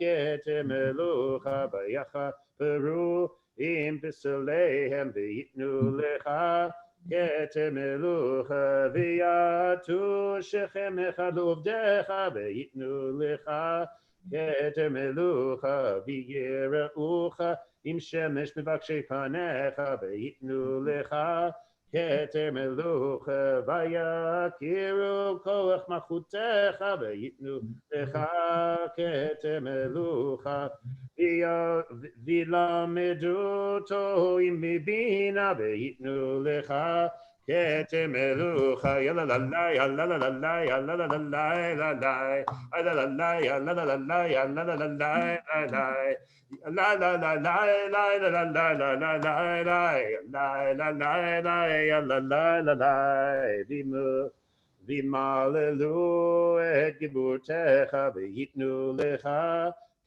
keter melucha bayacha peru im pisalehem ve'itnu lecha keter melucha v'yatu shechem echad uvdecha ve'itnu lecha keter melucha v'yiraucha im shemesh mivakshei panecha ve'itnu lecha keter melucha vayakiru koach machutecha ve'yitnu lecha keter melucha v'lamedu to'im mibina ve'yitnu lecha keter melucha yalalai yalalai yalalai yalalai yalalai yalalai yalalai la la la la la la la la la la la la la la la la v'malelu et geburtecha ve'yitnu lecha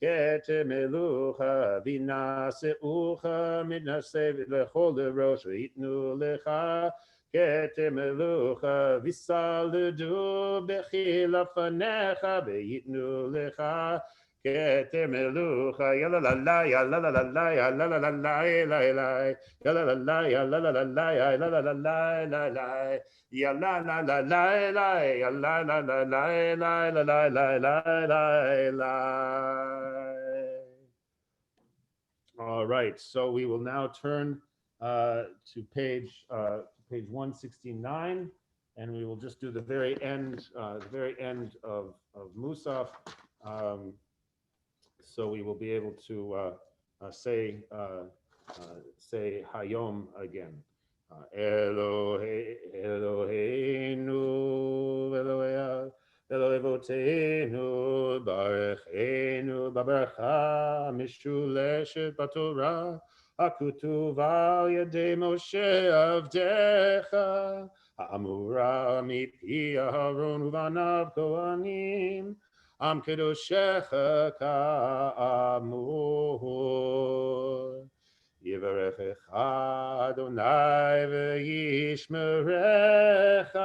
keter melucha v'naseucha midnaseh lechol Rosh ve'yitnu lecha keter melucha v'saledu b'chilafanecha ve'yitnu lecha keter melucha yalalai yalalai yalalai yalalai yalalai yalalai yalalai yalalai yalalai. All right, so we will now turn to page 169, and we will just do the very end of Musaf. So we will be able to say Hayom again. Eloheinu Elohevotenu Barechenu Babracha Mishuleshet Batorah הכתוב על ידי משה עבדך, האמורה מפי אהרון ובניו כהנים, עם קדושך כאמור. יברכך אדוני וישמרך.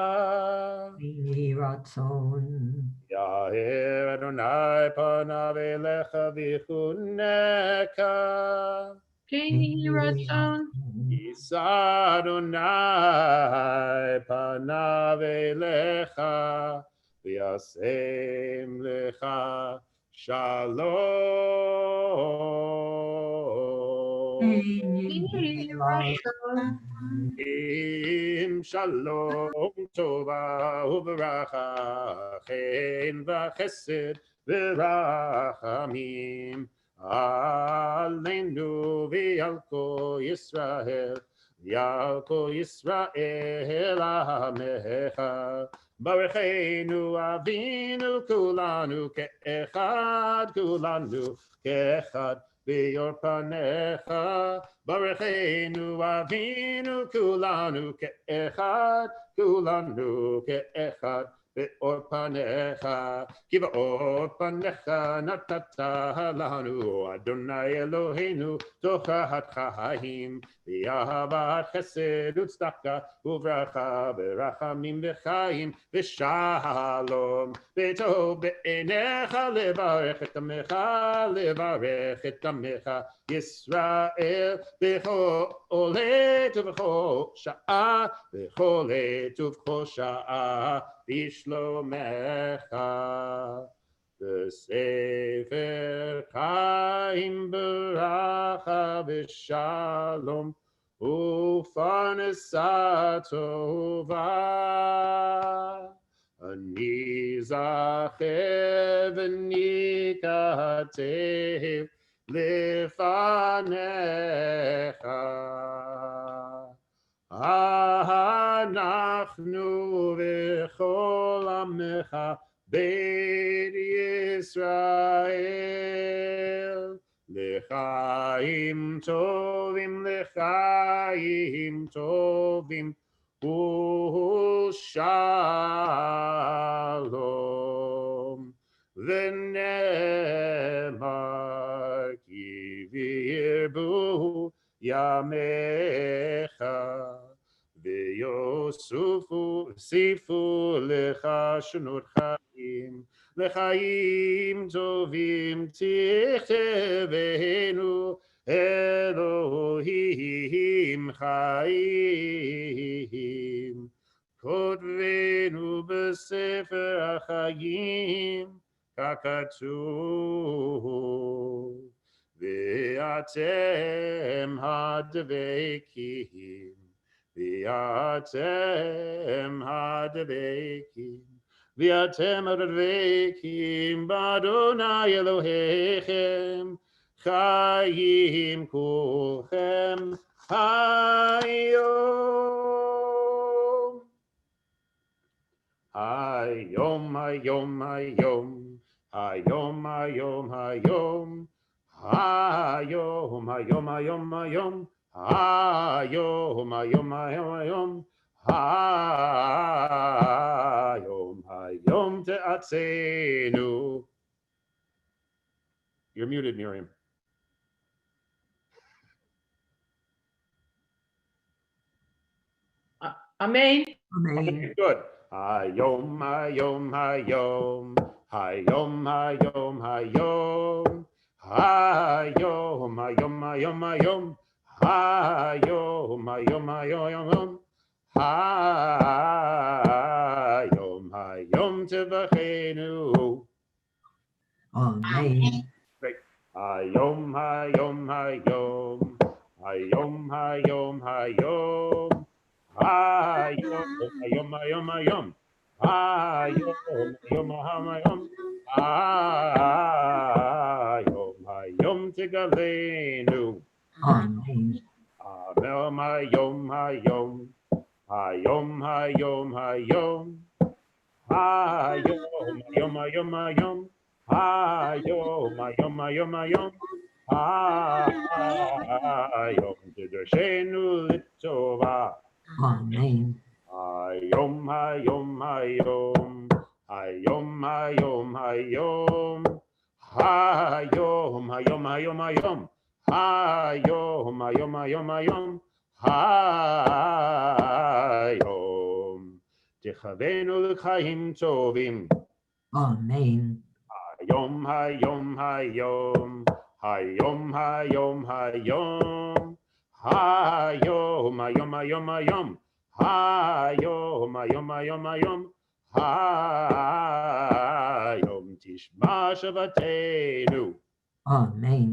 יהי רצון. יאר אדוני פניו אליך ויחונך. כן יהי רצון. יישא אדוני פניו אליך וישם לך שלום. יהי רצון. עם שלום טובה וברכה, חן וחסד ורחמים עלינו ועל כל ישראל, ועל כל ישראל עמך. ברכנו אבינו כולנו כאחד, כולנו כאחד באור פניך. ברכנו אבינו כולנו כאחד, כולנו כאחד באור פניך. כי באור פניך נתת לנו אדוני אלוהינו תורת חיים, ואהבת חסד וצדקה וברכה ורחמים וחיים ושלום. וטוב בעיניך לברך את עמך, לברך את עמך ישראל בכל עת ובכל שעה, בכל עת ובכל שעה בשלומך. בספר חיים ברכה ושלום ופרנסה טובה. אני זכה וניכתב לפניך. אנחנו וכל עמך בית ישראל, לחיים טובים, לחיים טובים ושלום. ונאמר כי וירבו ימיך, ויוסיפו לך שנות חיים, לחיים טובים תכתבנו אלוהים חיים. כותבנו בספר החיים ככתוב, ואתם הדבקים, ואתם הדבקים, ואתם הדבקים באדוני אלוהיכם, חיים כולכם היום. היום, היום, היום, היום, היום, היום, היום, היום, היום, היום, היום, היום, היום, היום, היום תעצנו. You're muted, Miriam. Amen. Amen. Good. Hayom, hayom, hayom, hayom, hayom, hayom, hayom, hayom, hayom, hayom, hayom, hayom, hayom, hayom, hayom tevachenu. Amen. Great. Hayom, hayom, hayom, hayom, hayom, hayom. Hayom, hayom, hayom, hayom, hayom, hayom, hayom, hayom, hayom tigalenu. Amen. Amel, hayom, hayom, hayom, hayom, hayom, hayom, hayom, hayom, hayom, hayom, hayom, hayom, hayom, היום תדרשנו לטובה. Amen. היום, היום, היום, היום, היום, היום, היום, היום, היום, היום, היום, היום, היום, היום, היום, תכוונו לחיים טובים. Amen. היום, היום, היום, היום, היום, היום, היום, היום, היום, היום, היום, היום, היום, היום, היום, תשמע שבתנו. Amen.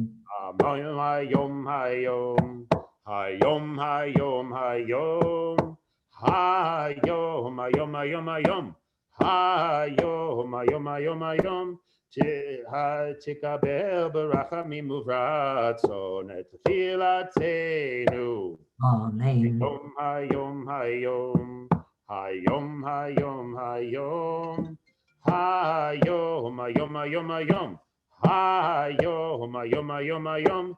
היום, היום, היום, היום, היום, היום, היום, היום, היום, היום, היום, היום, היום, היום, תקבל ברחמים וברצון את תפילתנו. Amen. היום, היום, היום, היום, היום, היום, היום, היום, היום, היום, היום, היום, היום,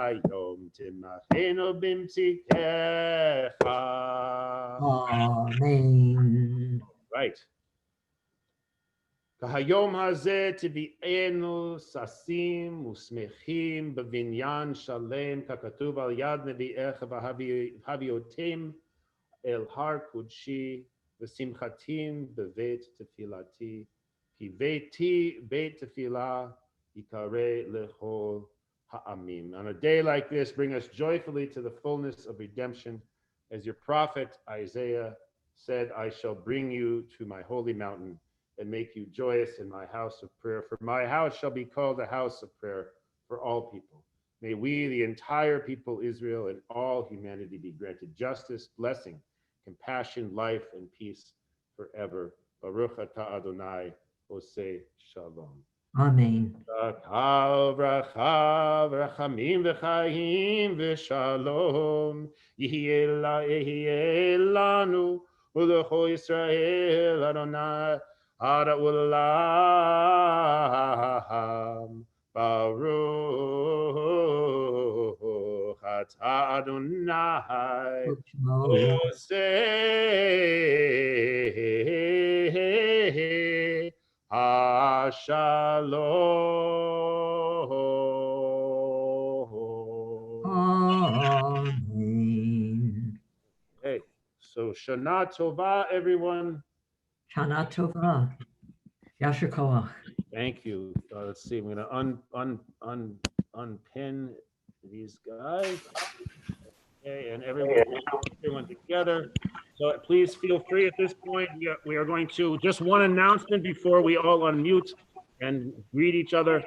היום, תמכנו במציקך. Amen. Right. כהיום הזה תביאנו ששים ושמחים בבניין שלם, ככתוב על יד נביאיך והביאותם אל הר קודשי, ושמחתים בבית תפילתי, כי ביתי בית תפילה יקרא לכל העמים. On a day like this, bring us joyfully to the fullness of redemption, as your prophet Isaiah said, I shall bring you to my holy mountain and make you joyous in my house of prayer. For my house shall be called a house of prayer for all people. May we, the entire people Israel, and all humanity be granted justice, blessing, compassion, life, and peace forever. Baruch atah Adonai, Oseh Shalom. Amen. Kal bracha v'rachamim v'chaim v'shalom yihye lanu u'lechol Yisrael Adonai Ada Ulam Baruch atah Adonai Oseh Shalom. Amen. Okay, so Shana Tova, everyone. Shana Tova. Yasher Koach. Thank you. Let's see. I'm going to unpin these guys. Okay, and everyone together. So please feel free at this point. We are going to just one announcement before we all unmute and greet each other,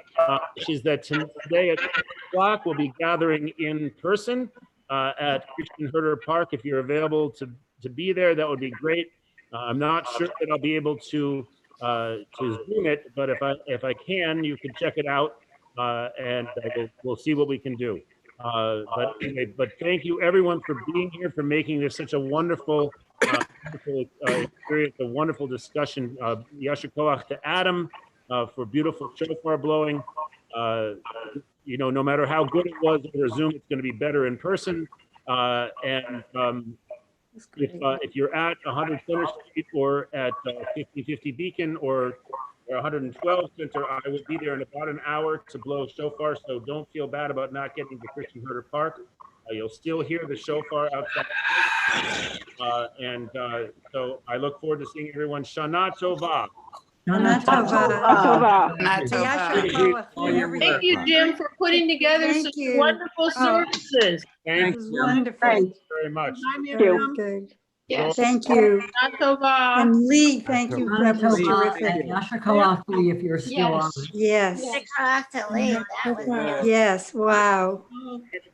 which is that today at 2 o'clock we'll be gathering in person at Christian Herder Park. If you're available to be there, that would be great. I'm not sure that I'll be able to Zoom it, but if I can, you can check it out, and we'll see what we can do. But anyway, thank you everyone for being here, for making this such a wonderful experience, a wonderful discussion. Yasher Koach to Adam for beautiful shofar blowing. You know, no matter how good it was over Zoom, it's going to be better in person. If you're at 100 Center Street or at 5050 Beacon or 112 Center, I will be there in about an hour to blow shofar, so don't feel bad about not getting to Christian Herder Park. You'll still hear the shofar outside. So I look forward to seeing everyone. Shana Tova. Shana Tova. Thank you, Jim, for putting together such wonderful services. Thank you. Wonderful. Thank you very much. Good. Yes. Thank you. And Lee, thank you. That was terrific. Yasher Koach, Lee, if you're still on. Yes. Yes. Wow.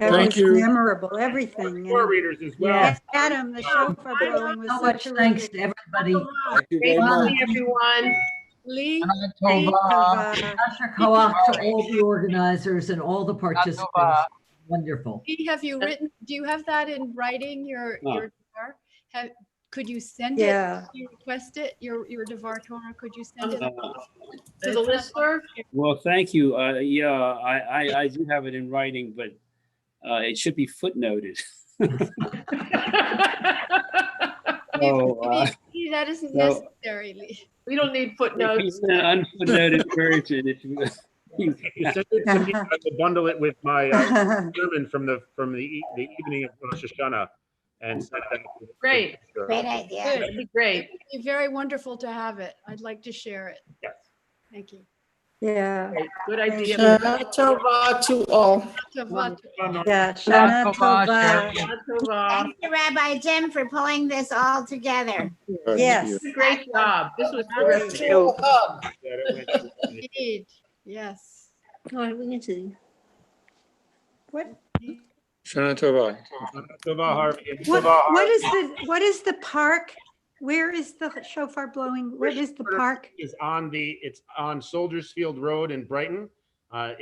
That Thank was you. memorable. Everything. Readers as well. Yes, Adam, the shofar blowing was so much thanks to everybody. Thank you Great very to much. see everyone. Lee. Yasher Koach to all the organizers and all the participants. Wonderful. Lee, have you written, do you have that in writing, your No. jar? Could you send it? Yeah. You request it, your Devar Torah, could you send it? To the listserv? Well, thank you. Yeah, I do have it in writing, but it should be footnoted. So, That isn't so- necessary, Lee. We don't need footnotes. an unfootnoted version. If you, If you send it to me, I will bundle it with my sermon from the evening of Rosh Hashanah and send that. Great. Great idea. That'd be great. It'd be very wonderful to have it. I'd like to share it. Yes. Thank you. Yeah. Good idea. Shana Tova to all. Yeah, Shana Tova. Thank you, Rabbi Jim, for pulling this all together. Yes. Great job. This was Great. terrific. Indeed, yes. No, I went to. What? Shana Tova. What is the park? Where is the shofar blowing? What is the park? It's on Soldiers Field Road in Brighton.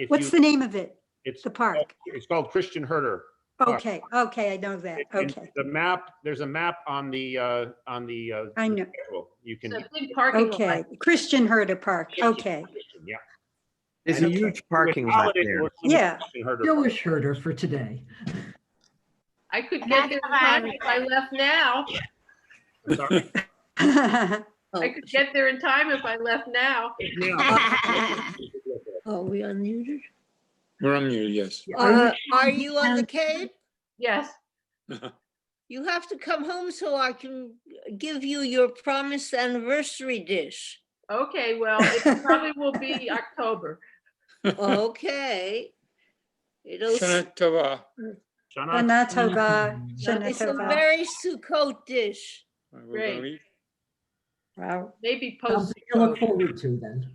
What's the name of it? It's the park. It's called Christian Herder. Park. Okay, I know that. And Okay. the map, there's a map on the I know. schedule. You can. Okay, Christian Herder Park. Okay. Yeah. There's a huge parking lot there. Yeah. Jewish herder for today. I could get there in time if I left now. I could get there in time if I left now. Oh, we unmuted? We're unmuted, yes. Are you on the Cape? Yes. You have to come home so I can give you your promised anniversary dish. Okay, well, it probably will be October. Okay. Shana Tova. Shana Tova. Shana It's a Tova. very Sukkot dish. Great. Wow. Maybe post. Something to look forward to then.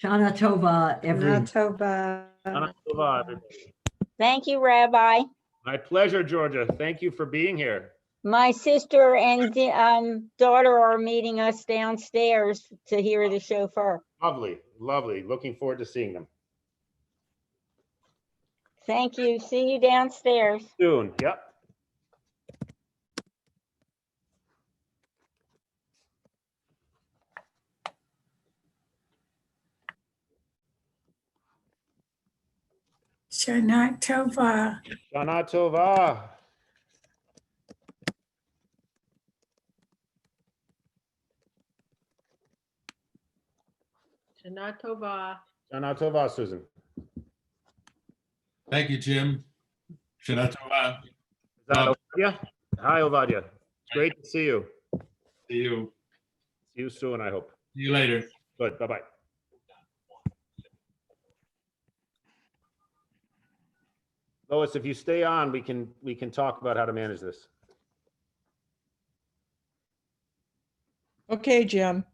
Shana Tova, everyone. Shana Tova. Shana Tova, everybody. Thank you, Rabbi. My pleasure, Georgia. Thank you for being here. My sister and daughter are meeting us downstairs to hear the shofar. Lovely, lovely. Looking forward to seeing them Thank you. See you downstairs. soon. Yep. Shana Tova. Shana Tova. Shana Tova. Shana Tova, Susan. Thank you, Jim. Shana Tova. Is that Ovadia? Hi, Ovadia. Great to see you. See you. See you soon, I hope. See you later. Good. Bye-bye. Lois, if you stay on, we can talk about how to manage this. Okay, Jim.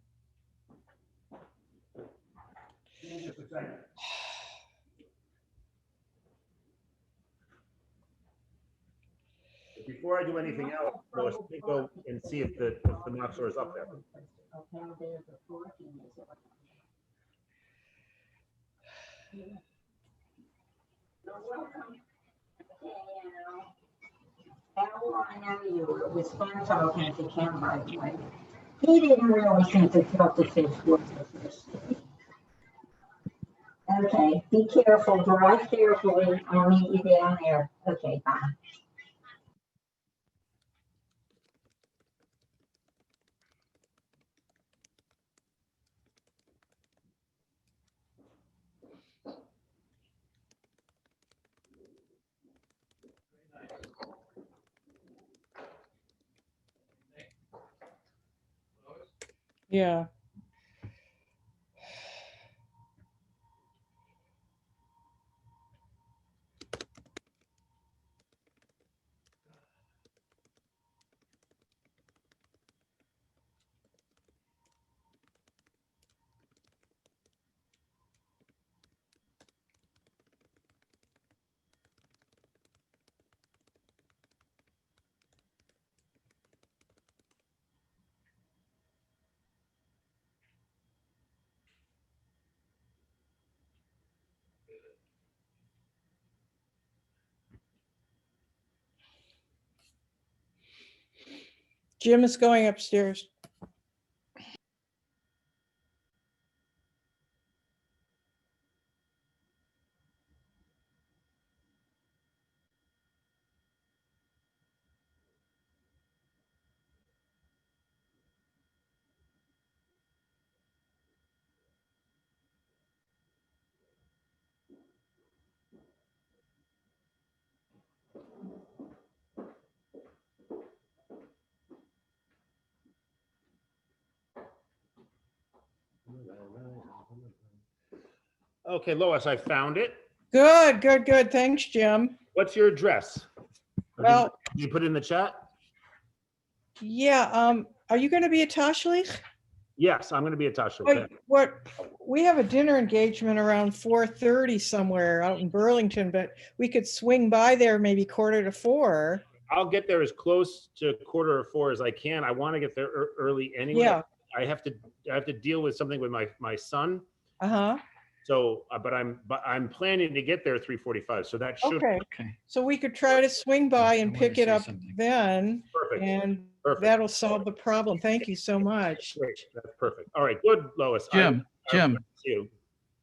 Before I do anything else, Lois, let me go and see if the Machzor is up there. It was fun talking to Kim, by the way. He didn't really think the fish was the fish. Okay, be careful, drive carefully. I'll meet you down there. Okay, bye. Yeah. Jim is going upstairs. Okay, Lois, I found it. Good, good, good. Thanks, Jim. What's your address? Or Well, did you put it in the chat? yeah, are you going to be at Tashlich? Yes, I'm going to be at Tasha. We have a dinner engagement around 4:30 somewhere out in Burlington, but we could swing by there maybe 3:45. I'll get there as close to 3:45 as I can. I want to get there early anyway. Yeah. I have to deal with something with my son. Uh-huh. So, but I'm planning to get there 3:45. So that should. Okay. So we could try to swing by and pick it up then. Perfect. And Perfect. that'll solve the problem. Thank you so much. Great. That's perfect. All right. Good, Lois. Jim, Jim, You.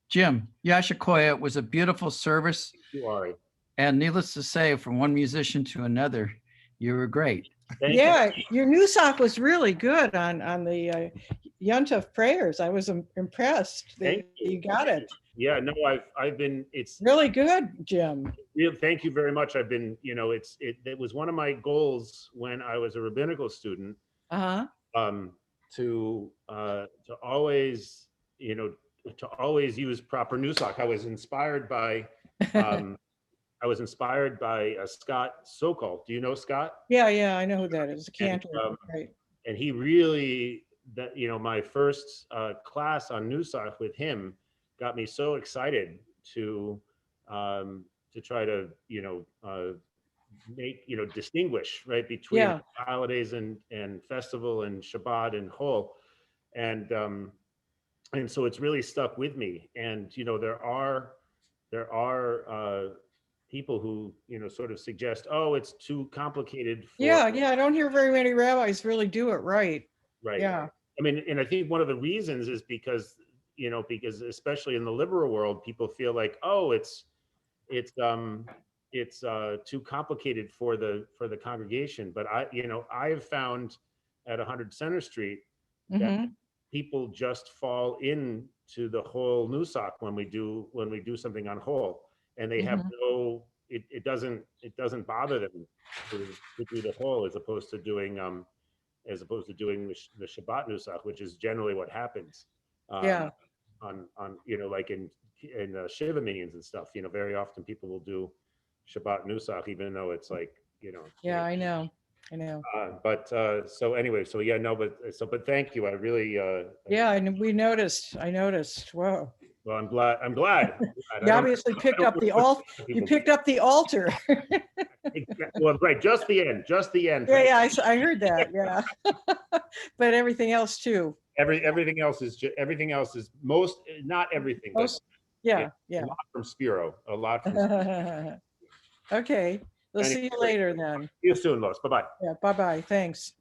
Jim, Yashikoya, it was a beautiful service. You are. And needless to say, from one musician to another, you were great. Yeah, your Nusach was really good on the Yontif prayers. I was impressed that you got it. Yeah, no, I've been, it's really good, Jim. Thank you very much. I've been, it was one of my goals when I was a rabbinical student. To always, to always use proper Nusach. I was inspired by Scott Sokol. Do you know Scott? Yeah, I know who that is. Cantor, right? And he really, my first class on Nusach with him got me so excited to try to make distinguish right between holidays and festival and Shabbat and Hol, and so it's really stuck with me. And there are people who sort of suggest, oh, it's too complicated. Yeah, I don't hear very many rabbis really do it right. Right. Yeah. I mean, and I think one of the reasons is because especially in the liberal world, people feel like, oh, it's too complicated for the congregation. But I've found at 100 Center Street that people just fall into the whole Nusach when we do something on Hol, and they have no, it doesn't bother them to do the Hol as opposed to doing the Shabbat Nusach, which is generally what happens. On like in Shiva minions and stuff, very often people will do Shabbat Nusach, even though it's like, Yeah, I know. But thank you. I really. Yeah, and we noticed. I noticed. Whoa. Well, I'm glad. You obviously picked up the altar. You picked up the altar. Well, right. Just the end. Yeah, I heard that. Yeah. But everything else too. Everything else is most, not everything. Most, yeah. A lot from Spiro. A lot from Okay. We'll see you later then. See you soon, Lois. Bye-bye. Yeah, bye-bye. Thanks.